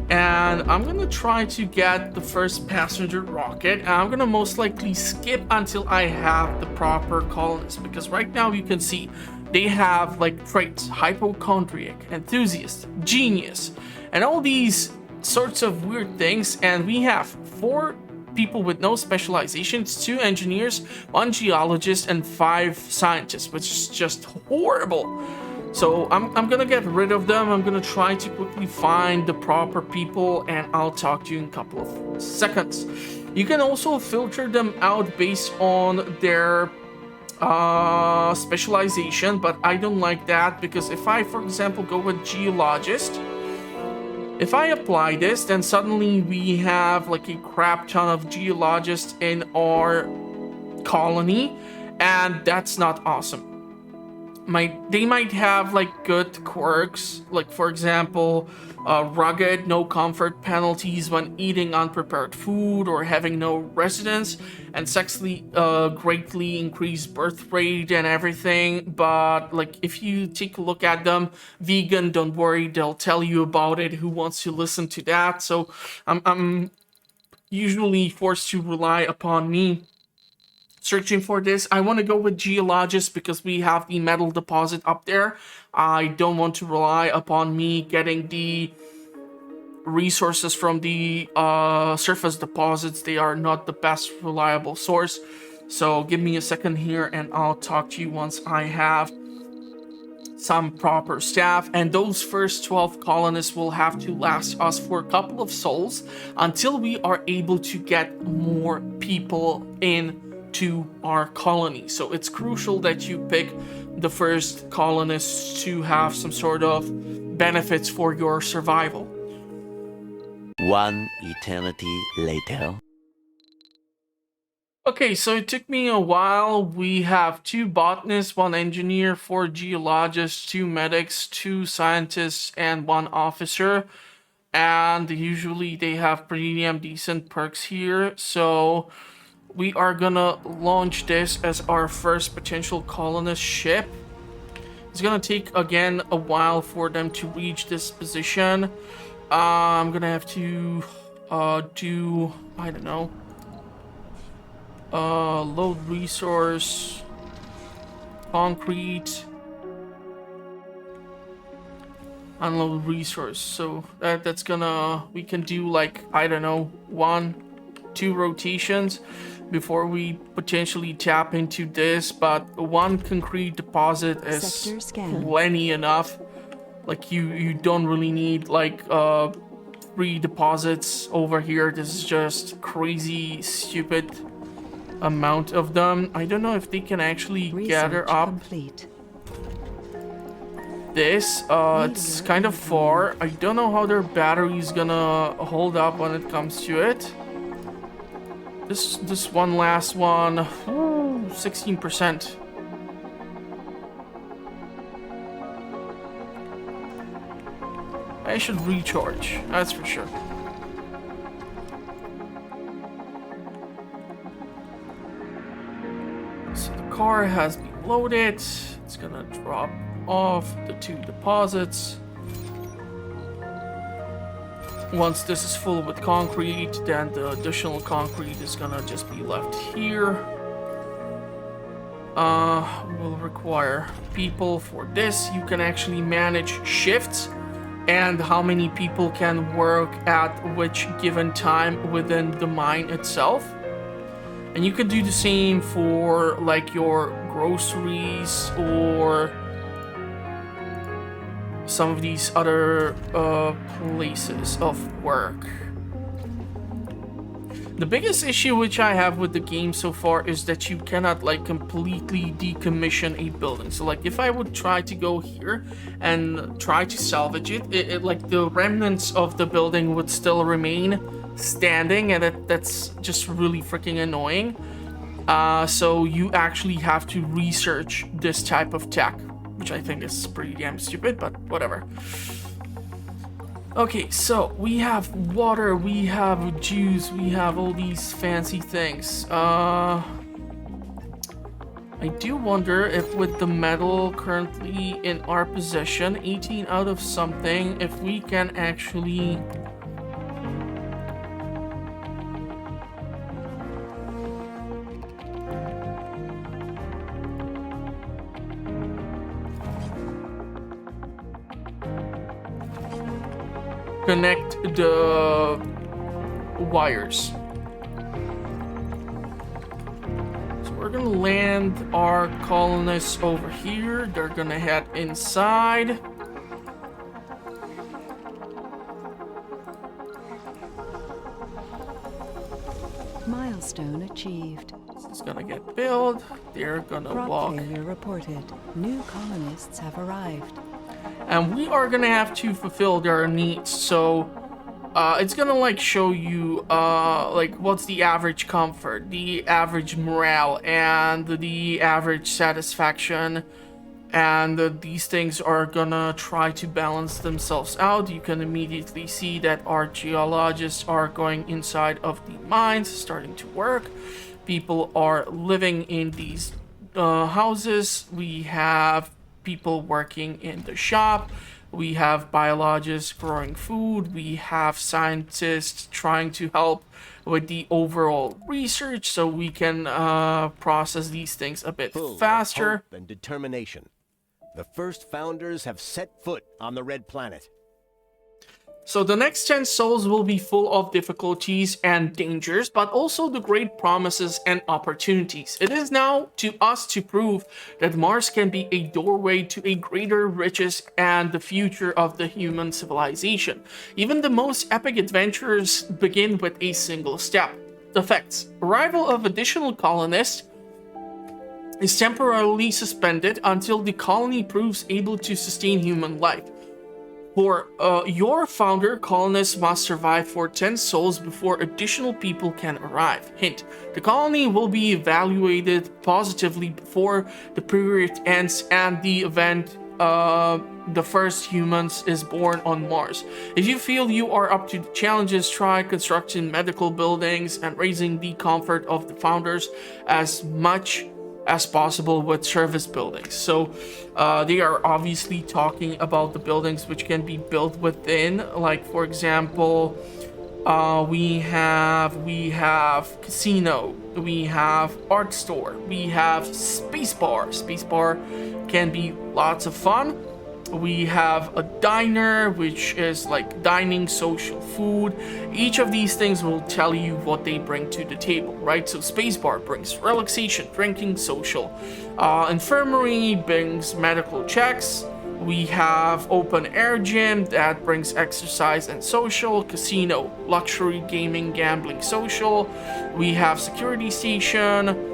And I'm gonna try to get the first passenger rocket, and I'm gonna most likely skip until I have the proper colonists, because right now you can see they have like traits: hypochondriac, enthusiast, genius, and all these sorts of weird things. And we have 4 people with no specializations, 2 engineers, 1 geologist, and 5 scientists, which is just horrible. So I'm gonna get rid of them. I'm gonna try to quickly find the proper people, and I'll talk to you in a couple of seconds. You can also filter them out based on their specialization, but I don't like that, because if I, for example, go with geologist, if I apply this, then suddenly we have like a crap ton of geologists in our colony, and that's not awesome. They might have like good quirks, like for example, rugged, no comfort penalties when eating unprepared food or having no residence, and greatly increased birth rate and everything. But like if you take a look at them, vegan, don't worry, they'll tell you about it. Who wants to listen to that? So I'm usually forced to rely upon me searching for this. I want to go with geologist because we have the metal deposit up there. I don't want to rely upon me getting the resources from the surface deposits. They are not the best reliable source. So give me a second here and I'll talk to you once I have some proper staff. And those first 12 colonists will have to last us for a couple of sols until we are able to get more people in to our colony. So it's crucial that you pick the first colonists to have some sort of benefits for your survival. One eternity later. Okay, so it took me a while. We have 2 botanists, 1 engineer, 4 geologists, 2 medics, 2 scientists, and 1 officer. And usually they have pretty damn decent perks here. So we are gonna launch this as our first potential colonist ship. It's gonna take, again, a while for them to reach this position. I'm gonna have to do, I don't know, load resource, concrete, unload resource. So that's gonna, we can do like, I don't know, 1-2 rotations before we potentially tap into this, but 1 concrete deposit is plenty enough. Like you don't really need like 3 deposits over here. This is just crazy stupid amount of them. I don't know if they can actually gather up this. It's kind of far. I don't know how their battery is gonna hold up when it comes to it. This one last one, 16%. I should recharge, that's for sure. car has been loaded. It's gonna drop off the 2 deposits. Once this is full with concrete, then the additional concrete is gonna just be left here. We'll require people for this. You can actually manage shifts and how many people can work at which given time within the mine itself. And you could do the same for like your groceries or some of these other places of work. The biggest issue which I have with the game so far is that you cannot like completely decommission a building. So like if I would try to go here and try to salvage it, like the remnants of the building would still remain standing, and that's just really freaking annoying. So you actually have to research this type of tech, which I think is pretty damn stupid, but whatever. Okay, so we have water, we have juice, we have all these fancy things. I do wonder if with the metal currently in our possession, 18 out of something, if we can actually... connect the wires. So we're gonna land our colonists over here. They're gonna head inside. Milestone achieved. It's gonna get built. They're gonna Crop walk. failure reported. New colonists have arrived. And we are gonna have to fulfill their needs. So it's gonna like show you like what's the average comfort, the average morale, and the average satisfaction. And these things are gonna try to balance themselves out. You can immediately see that our geologists are going inside of the mines, starting to work. People are living in these houses. We have people working in the shop. We have biologists growing food. We have scientists trying to help with the overall research so we can process these things a bit Full of faster. hope and determination. The first founders have set foot on the Red Planet. So the next 10 souls will be full of difficulties and dangers, but also the great promises and opportunities. It is now to us to prove that Mars can be a doorway to a greater riches and the future of the human civilization. Even the most epic adventures begin with a single step. Effects. Arrival of additional colonists is temporarily suspended until the colony proves able to sustain human life. For your founder, colonists must survive for 10 souls before additional people can arrive. Hint, the colony will be evaluated positively before the period ends and the event the first humans is born on Mars. If you feel you are up to the challenges, try constructing medical buildings and raising the comfort of the founders as much as possible with service buildings. So they are obviously talking about the buildings which can be built within, like for example, we have casino, we have art store, we have space bar. Space bar can be lots of fun. We have a diner, which is like dining, social food. Each of these things will tell you what they bring to the table, right? So spacebar brings relaxation, drinking, social. Infirmary brings medical checks. We have open air gym that brings exercise and social. Casino, luxury, gaming, gambling, social. We have security station.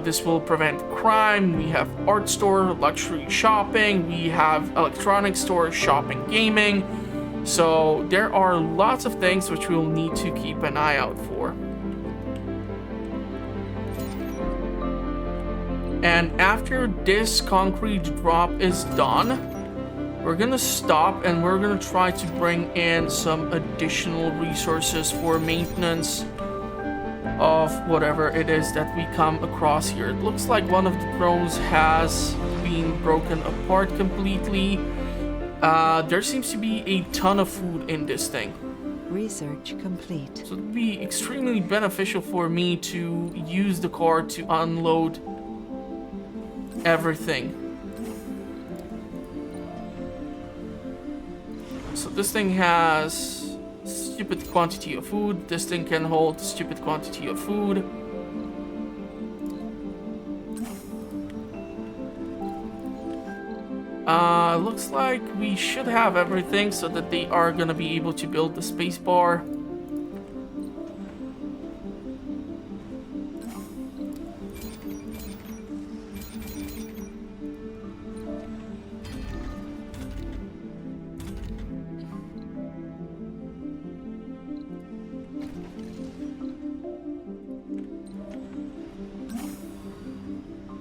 This will prevent crime. We have art store, luxury shopping. We have electronics store, shopping, gaming. So there are lots of things which we'll need to keep an eye out for. And after this concrete drop is done, we're gonna stop and we're gonna try to bring in some additional resources for maintenance of whatever it is that we come across here. It looks like one of the drones has been broken apart completely. There seems to be a ton of food in this thing. Research complete. So it would be extremely beneficial for me to use the car to unload everything. So this thing has stupid quantity of food. This thing can hold stupid quantity of food. Looks like we should have everything so that they are gonna be able to build the space bar.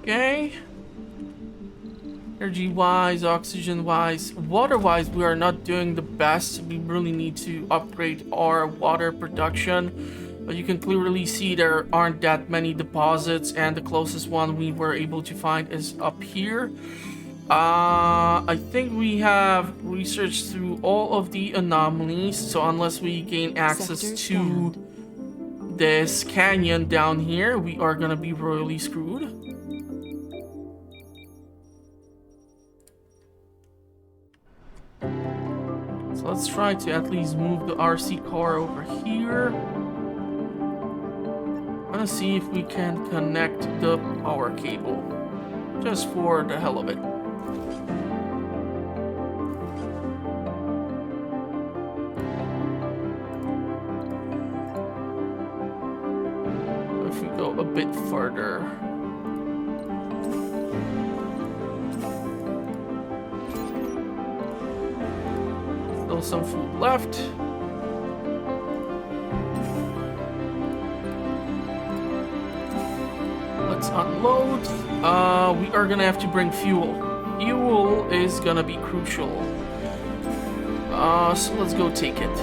Okay. Energy-wise, oxygen-wise, water-wise, we are not doing the best. We really need to upgrade our water production. But you can clearly see there aren't that many deposits, and the closest one we were able to find is up here. I think we have researched through all of the anomalies, so unless we gain access to this canyon down here, we are gonna be royally screwed. So let's try to at least move the RC car over here. I'm gonna see if we can connect the power cable, just for the hell of it. If we go a bit further. Still some food left. Let's unload. We are gonna have to bring fuel. Fuel is gonna be crucial. So let's go take it.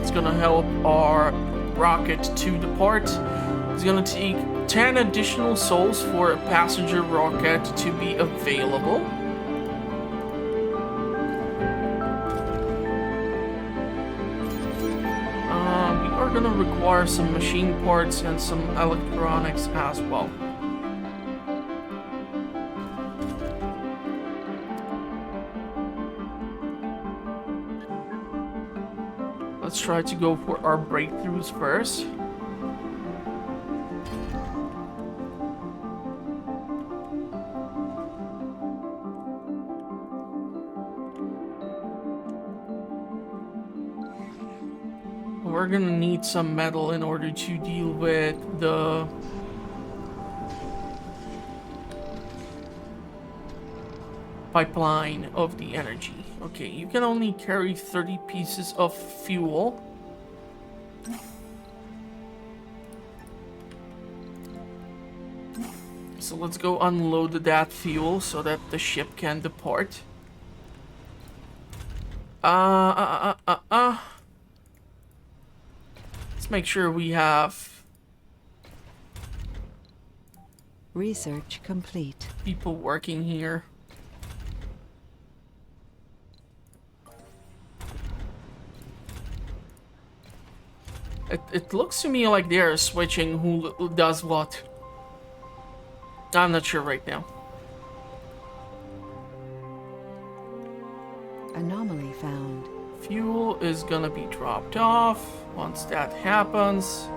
It's gonna help our rocket to depart. It's gonna take 10 additional souls for a passenger rocket to be available. We are gonna require some machine parts and some electronics as well. Let's try to go for our breakthroughs first. We're gonna need some metal in order to deal with the pipeline of the energy. Okay, you can only carry 30 pieces of fuel. So let's go unload that fuel so that the ship can depart. Let's make sure we have Research complete. people working here. It looks to me like they're switching who does what. I'm not sure right now. Anomaly found. Fuel is gonna be dropped off. Once that happens,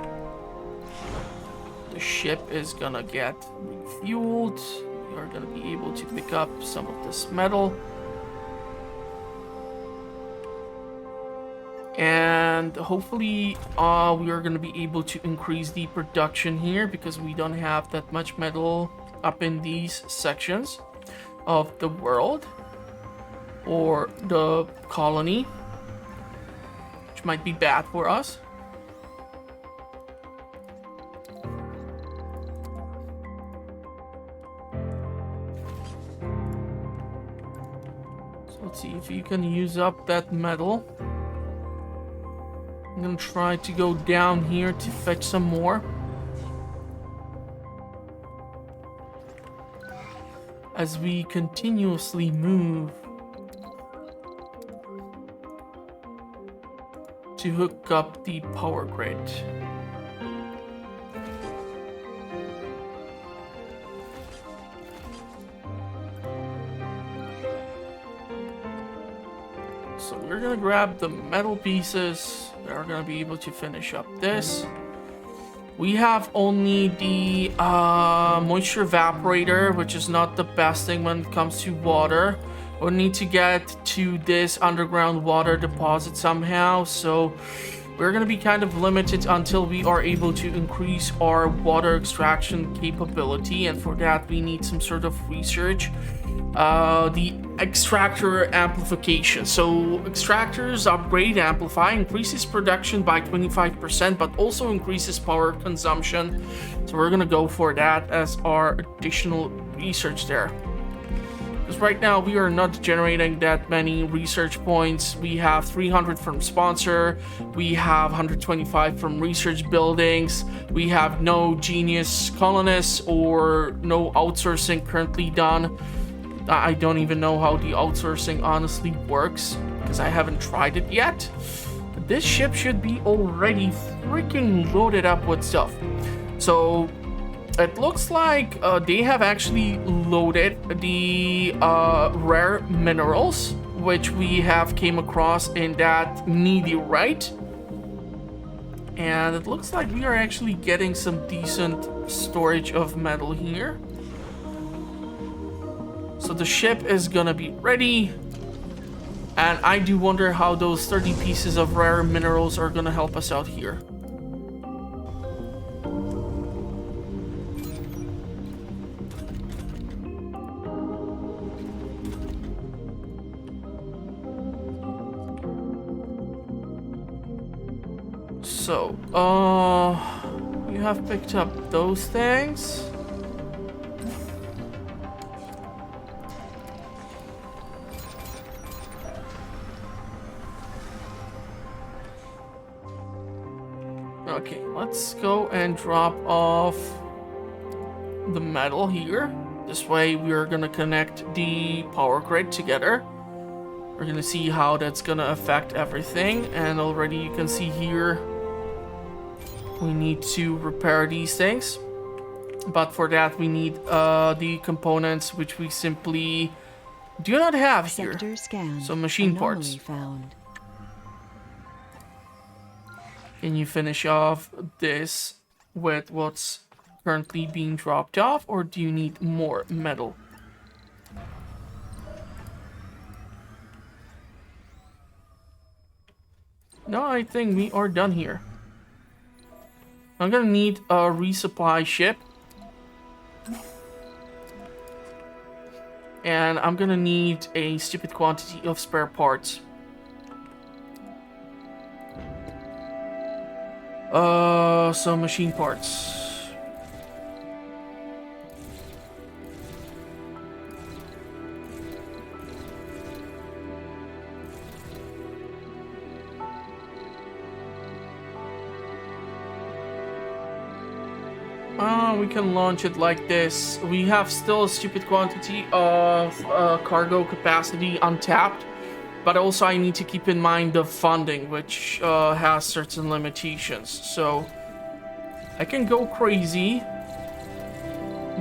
the ship is gonna get refueled. We are gonna be able to pick up some of this metal. And hopefully we are gonna be able to increase the production here because we don't have that much metal up in these sections of the world or the colony, which might be bad for us. So let's see if you can use up that metal. I'm gonna try to go down here to fetch some more. as we continuously move to hook up the power grid. So we're gonna grab the metal pieces that are gonna be able to finish up this. We have only the moisture evaporator, which is not the best thing when it comes to water. We'll need to get to this underground water deposit somehow, so we're going to be kind of limited until we are able to increase our water extraction capability, and for that we need some sort of research. The extractor amplification. So extractors upgrade amplify increases production by 25%, but also increases power consumption. So we're gonna go for that as our additional research there. Because right now we are not generating that many research points. We have 300 from sponsor, we have 125 from research buildings, we have no genius colonists or no outsourcing currently done. I don't even know how the outsourcing honestly works, because I haven't tried it yet. But this ship should be already freaking loaded up with stuff. So it looks like they have actually loaded the rare minerals, which we have came across in that meteorite. And it looks like we are actually getting some decent storage of metal here. So the ship is gonna be ready, and I do wonder how those 30 pieces of rare minerals are gonna help us out here. So, you have picked up those things. Okay, let's go and drop off the metal here. This way we are gonna connect the power grid together. We're gonna see how that's gonna affect everything, and already you can see here we need to repair these things. But for that we need the components which we simply do not have here. Sector scan. So machine Anomaly parts. found. Can you finish off this with what's currently being dropped off, or do you need more metal? No, I think we are done here. I'm gonna need a resupply ship. And I'm gonna need a stupid quantity of spare parts. So machine parts. We can launch it like this. We have still a stupid quantity of cargo capacity untapped. But also I need to keep in mind the funding, which has certain limitations. So I can go crazy,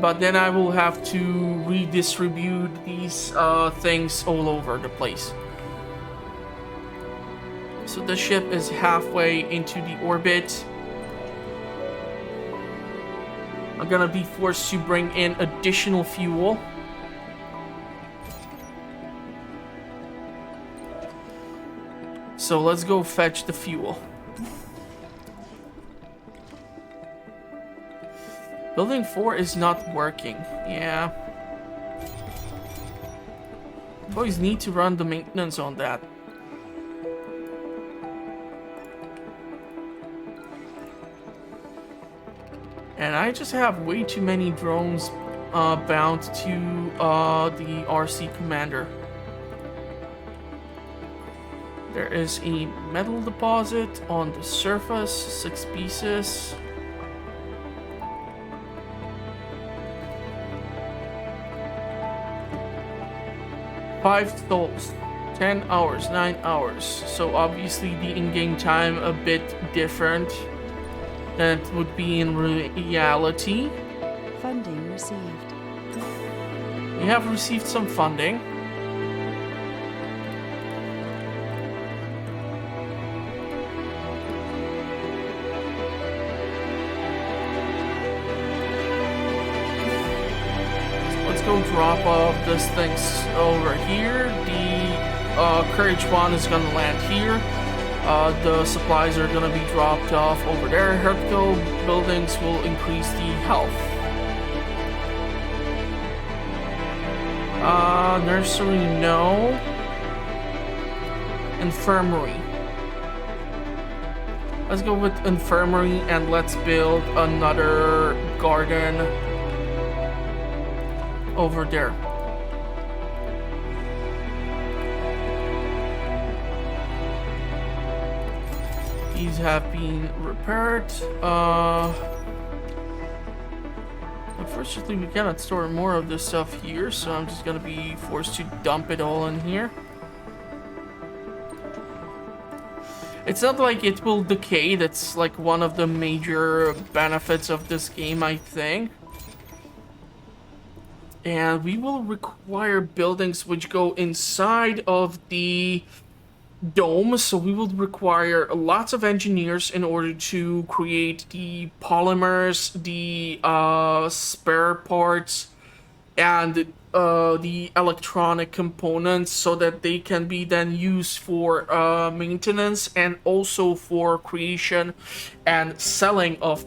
but then I will have to redistribute these things all over the place. So the ship is halfway into the orbit. I'm gonna be forced to bring in additional fuel. So let's go fetch the fuel. Building 4 is not working. Yeah. Always need to run the maintenance on that. And I just have way too many drones bound to the RC commander. There is a metal deposit on the surface, 6 pieces. 5 souls. 10 hours, 9 hours. So obviously the in-game time a bit different than it would be in reality. Funding received. We have received some funding. Let's go drop off this thing's over here. The Courage One is gonna land here. The supplies are gonna be dropped off over there. Hertical buildings will increase the health. Nursery, no. Infirmary. Let's go with infirmary and let's build another garden over there. These have been repaired. Unfortunately, we cannot store more of this stuff here, so I'm just gonna be forced to dump it all in here. It's not like it will decay. That's like one of the major benefits of this game, I think. And we will require buildings which go inside of the dome, so we will require lots of engineers in order to create the polymers, the spare parts, and the electronic components, so that they can be then used for maintenance and also for creation and selling of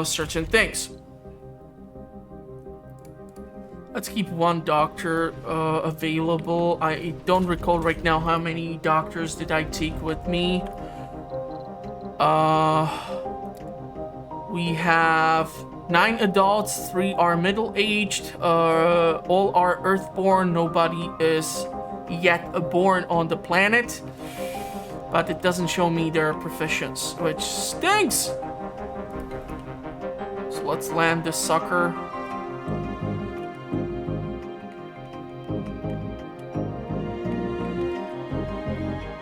certain things. Let's keep one doctor available. I don't recall right now how many doctors did I take with me. We have 9 adults, 3 are middle-aged, all are Earthborn, nobody is yet born on the planet. But it doesn't show me their proficiency, which stinks! So let's land this sucker.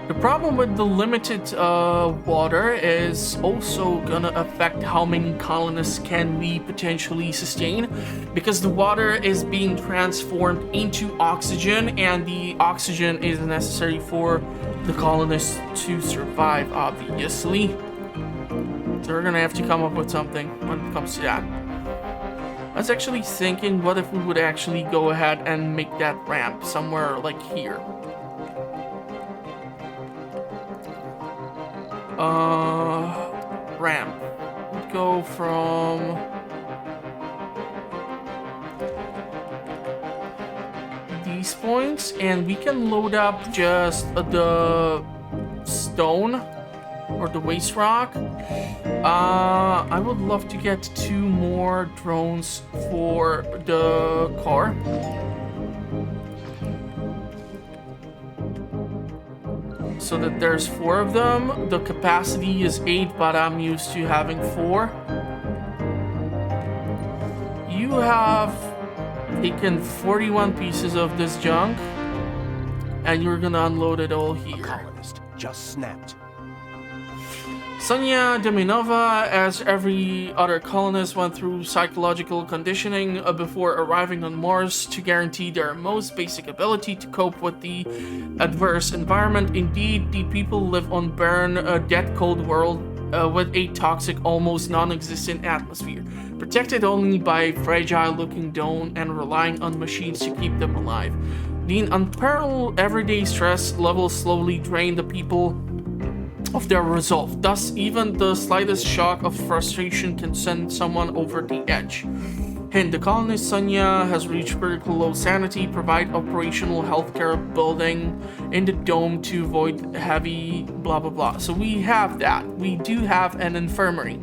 The problem with the limited water is also gonna affect how many colonists can we potentially sustain, because the water is being transformed into oxygen, and the oxygen is necessary for the colonists to survive, obviously. So we're gonna have to come up with something when it comes to that. I was actually thinking, what if we would actually go ahead and make that ramp somewhere like here? Ramp. We'd go from these points, and we can load up just the stone or the waste rock. I would love to get 2 more drones for the car. So that there's 4 of them. The capacity is 8, but I'm used to having 4. You have taken 41 pieces of this junk, and you're gonna unload it all here. A colonist just snapped. Sonia Deminova, as every other colonist, went through psychological conditioning before arriving on Mars to guarantee their most basic ability to cope with the adverse environment. Indeed, the people live on barren, dead cold world with a toxic, almost non-existent atmosphere, protected only by fragile-looking dome and relying on machines to keep them alive. The unparalleled everyday stress levels slowly drain the people of their resolve. Thus, even the slightest shock of frustration can send someone over the edge. Hint, the colonist Sonia has reached critical low sanity. Provide operational healthcare building in the dome to avoid heavy blah blah blah. So we have that. We do have an infirmary.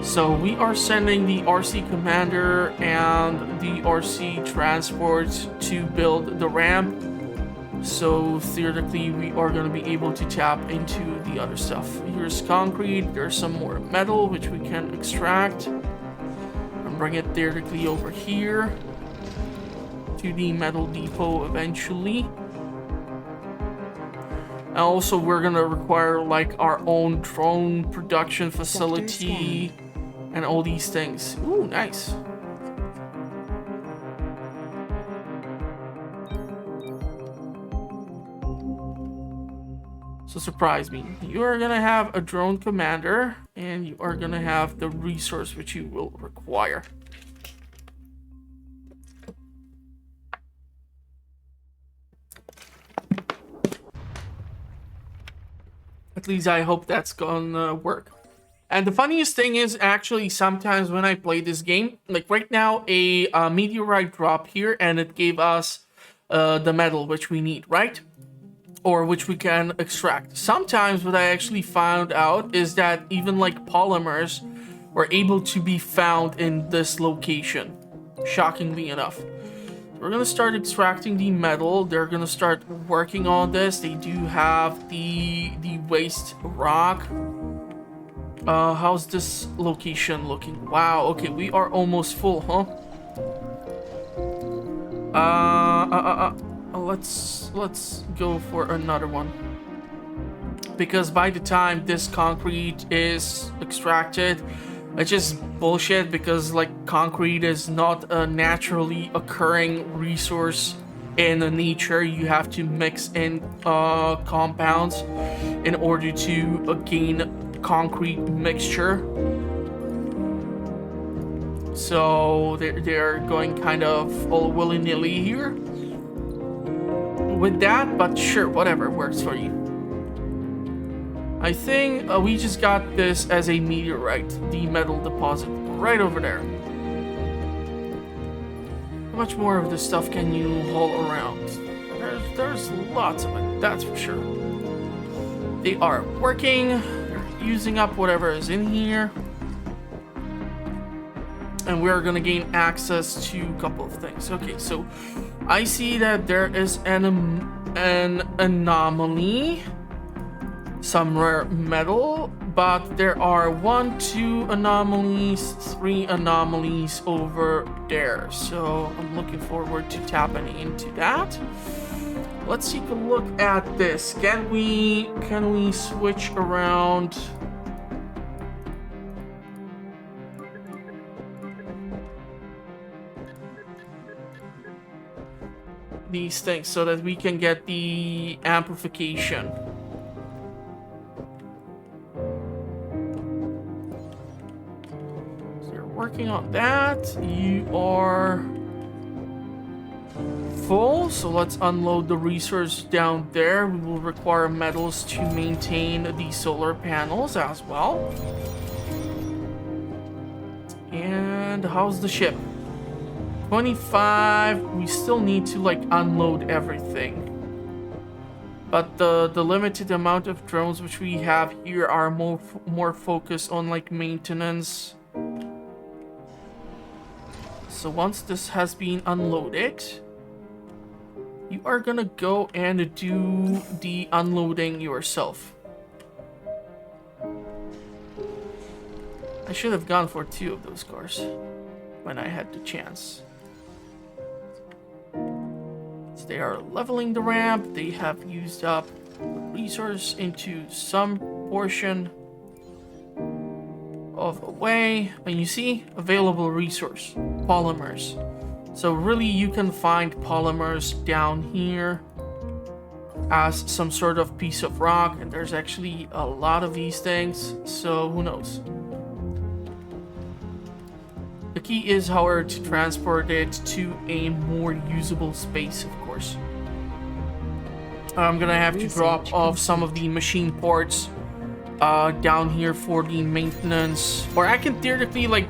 So we are sending the RC commander and the RC transport to build the ramp. So theoretically, we are going to be able to tap into the other stuff. Here's concrete. There's some more metal which we can extract. Or bring it directly over here to the metal depot eventually. And also we're gonna require like our own drone production facility and all these things. Ooh, nice. So surprise me. You are gonna have a drone commander and you are gonna have the resource which you will require. At least I hope that's gonna work. And the funniest thing is actually sometimes when I play this game, like right now a meteorite dropped here and it gave us the metal which we need, right? Or which we can extract. Sometimes what I actually found out is that even like polymers were able to be found in this location, shockingly enough. We're gonna start extracting the metal. They're gonna start working on this. They do have the waste rock. How's this location looking? Wow, okay, we are almost full, huh? Let's go for another one. Because by the time this concrete is extracted, it's just bullshit because like concrete is not a naturally occurring resource in nature. You have to mix in compounds in order to gain concrete mixture. So they're going kind of all willy-nilly here with that, but sure, whatever works for you. I think we just got this as a meteorite, the metal deposit right over there. How much more of this stuff can you haul around? There's lots of it, that's for sure. They are working, they're using up whatever is in here. And we're gonna gain access to a couple of things. Okay, so I see that there is an anomaly, some rare metal, but there are 1, 2 anomalies, 3 anomalies over there. So I'm looking forward to tapping into that. Let's take a look at this. Can we switch around? These things so that we can get the amplification. So you're working on that. You are full, so let's unload the resource down there. We will require metals to maintain the solar panels as well. And how's the ship? 25, we still need to like unload everything. But the limited amount of drones which we have here are more focused on like maintenance. So once this has been unloaded, you are gonna go and do the unloading yourself. I should have gone for 2 of those cars when I had the chance. They are leveling the ramp. They have used up the resource into some portion of a way. And you see, available resource, polymers. So really you can find polymers down here as some sort of piece of rock. And there's actually a lot of these things. So who knows? The key is, however, to transport it to a more usable space, of course. I'm gonna have to drop off some of the machine parts down here for the maintenance. Or I can theoretically like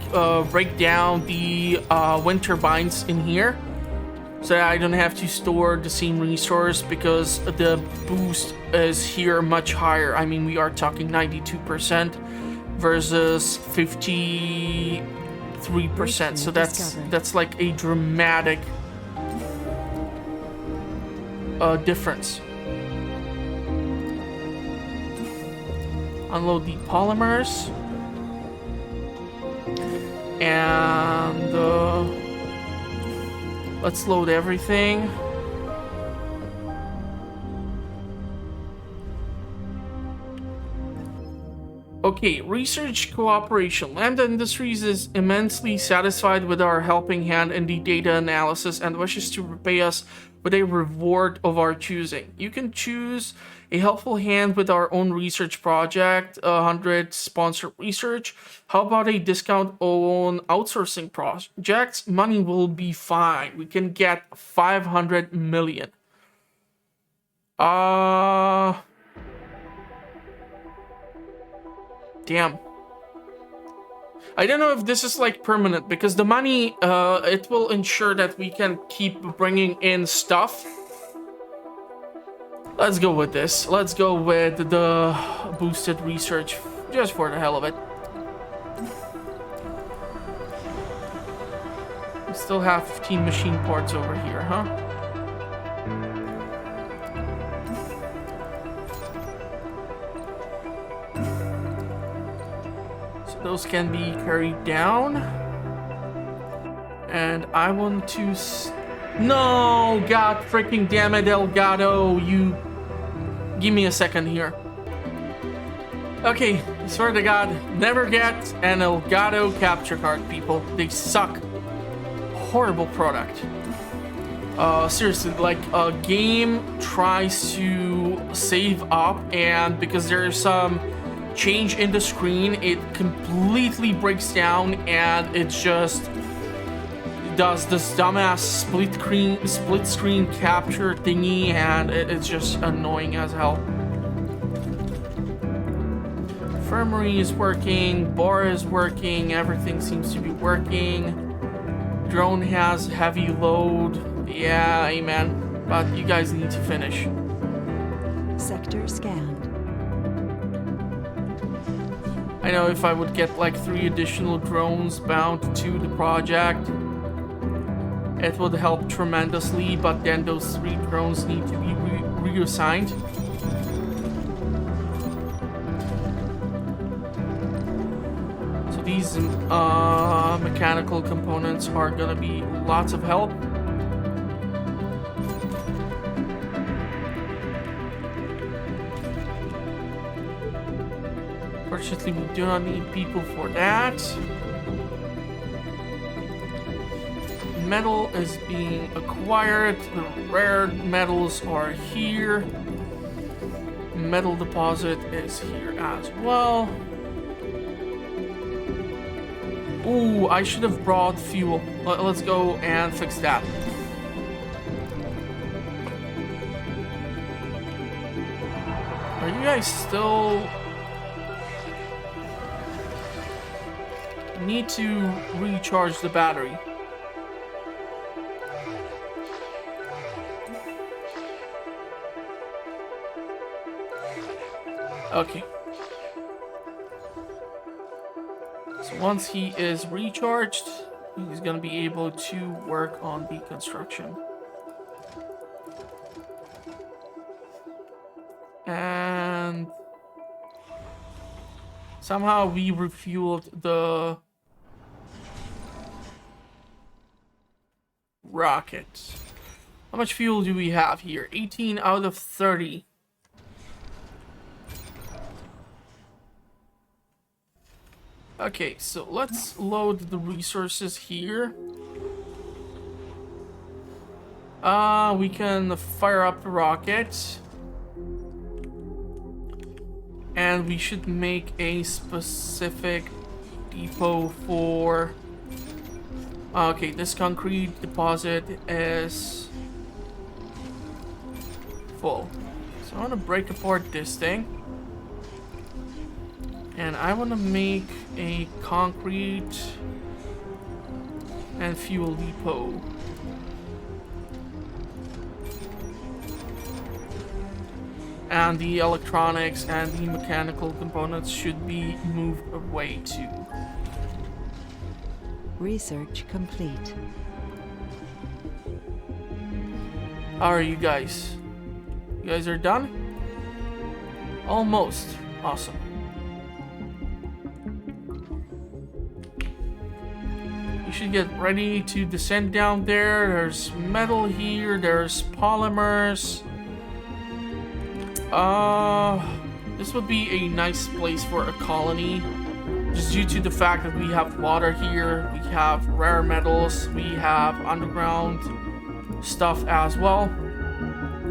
break down the wind turbines in here so that I don't have to store the same resource because the boost is here much higher. I mean, we are talking 92% versus 53%, so that's like a dramatic difference. Unload the polymers. And let's load everything. Okay, research cooperation. Lambda Industries is immensely satisfied with our helping hand in the data analysis and wishes to repay us with a reward of our choosing. You can choose a helpful hand with our own research project, 100 sponsored research. How about a discount on outsourcing projects? Money will be fine. We can get 500 million. Damn. I don't know if this is like permanent, because the money, it will ensure that we can keep bringing in stuff. Let's go with this. Let's go with the boosted research, just for the hell of it. We still have 15 machine parts over here, huh? Those can be carried down. And I want to... No! God freaking damn it, Elgato! You... Give me a second here. Okay, I swear to God, never get an Elgato capture card, people. They suck. Horrible product. Seriously, like, a game tries to save up, and because there is some change in the screen, it completely breaks down, and it just does this dumbass split screen capture thingy, and it's just annoying as hell. Infirmary is working, bar is working, everything seems to be working. Drone has heavy load. Yeah, amen. But you guys need to finish. Sector scanned. I know if I would get like 3 additional drones bound to the project, it would help tremendously, but then those 3 drones need to be reassigned. So these mechanical components are gonna be lots of help. Fortunately, we do not need people for that. Metal is being acquired. The rare metals are here. Metal deposit is here as well. Ooh, I should have brought fuel. Let's go and fix that. Are you guys still... Need to recharge the battery. Okay. So once he is recharged, he's gonna be able to work on the construction. And somehow we refueled the rocket. How much fuel do we have here? 18 out of 30. Okay, so let's load the resources here. We can fire up the rocket. And we should make a specific depot for... Okay, this concrete deposit is full. So I want to break apart this thing. And I want to make a concrete and fuel depot. And the electronics and the mechanical components should be moved away too. Research complete. How are you guys? You guys are done? Almost. Awesome. should get ready to descend down there. There's metal here, there's polymers. This would be a nice place for a colony, just due to the fact that we have water here, we have rare metals, we have underground stuff as well,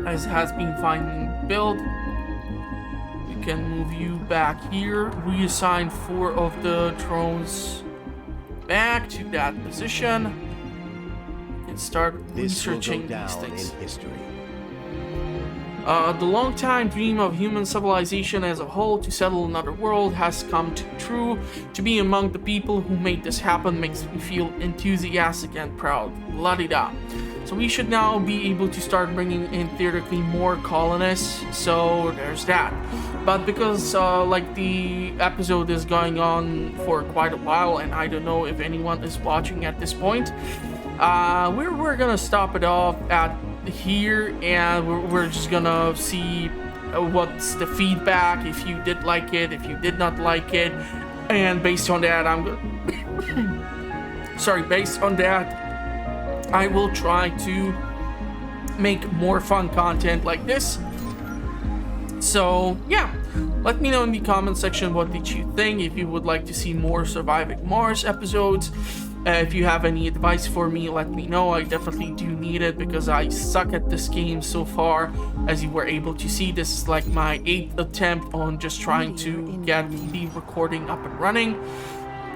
as has been finally built. We can move you back here, reassign 4 of the drones back to that position, and start researching these things. In history. The long-time dream of human civilization as a whole to settle another world has come true. To be among the people who made this happen makes me feel enthusiastic and proud. La-di-da. So we should now be able to start bringing in theoretically more colonists. So there's that. But because like the episode is going on for quite a while, and I don't know if anyone is watching at this point, we're gonna stop it off at here, and we're just gonna see what's the feedback, if you did like it, if you did not like it, and based on that I'm gonna based on that I will try to make more fun content like this. So yeah, let me know in the comment section what did you think, if you would like to see more Surviving Mars episodes. If you have any advice for me, let me know. I definitely do need it because I suck at this game so far. As you were able to see, this is like my 8th attempt on just trying to get the recording up and running.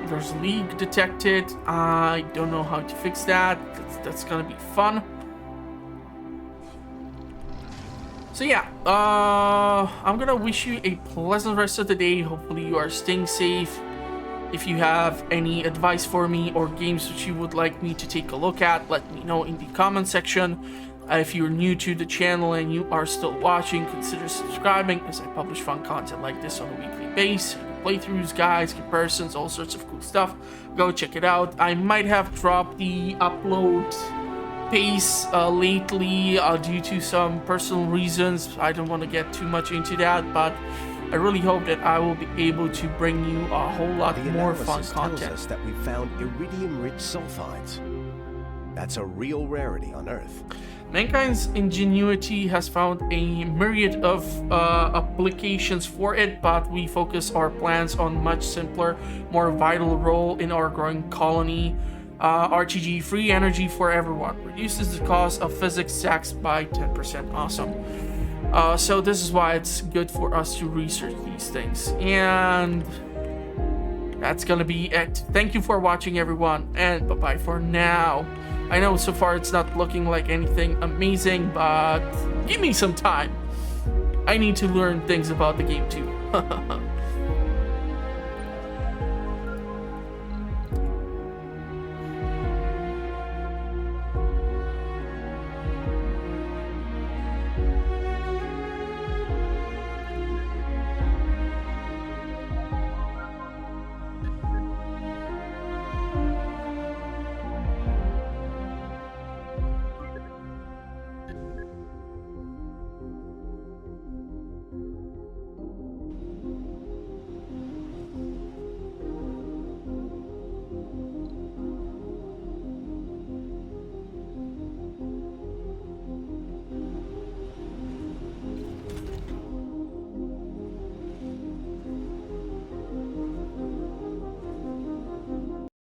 There's a leak detected. I don't know how to fix that. That's gonna be fun. So yeah, I'm gonna wish you a pleasant rest of the day. Hopefully you are staying safe. If you have any advice for me or games that you would like me to take a look at, let me know in the comment section. If you're new to the channel and you are still watching, consider subscribing, as I publish fun content like this on a weekly basis. Playthroughs, guides, comparisons, all sorts of cool stuff. Go check it out. I might have dropped the upload pace lately due to some personal reasons. I don't want to get too much into that, but I really hope that I will be able to bring you a whole lot more fun content. Tells us that we found iridium-rich sulfides. That's a real rarity on Earth. Mankind's ingenuity has found a myriad of applications for it, but we focus our plans on much simpler, more vital role in our growing colony. RTG, free energy for everyone, reduces the cost of physics stacks by 10%. Awesome. So this is why it's good for us to research these things. And that's gonna be it. Thank you for watching, everyone, and bye-bye for now. I know so far it's not looking like anything amazing, but give me some time. I need to learn things about the game too.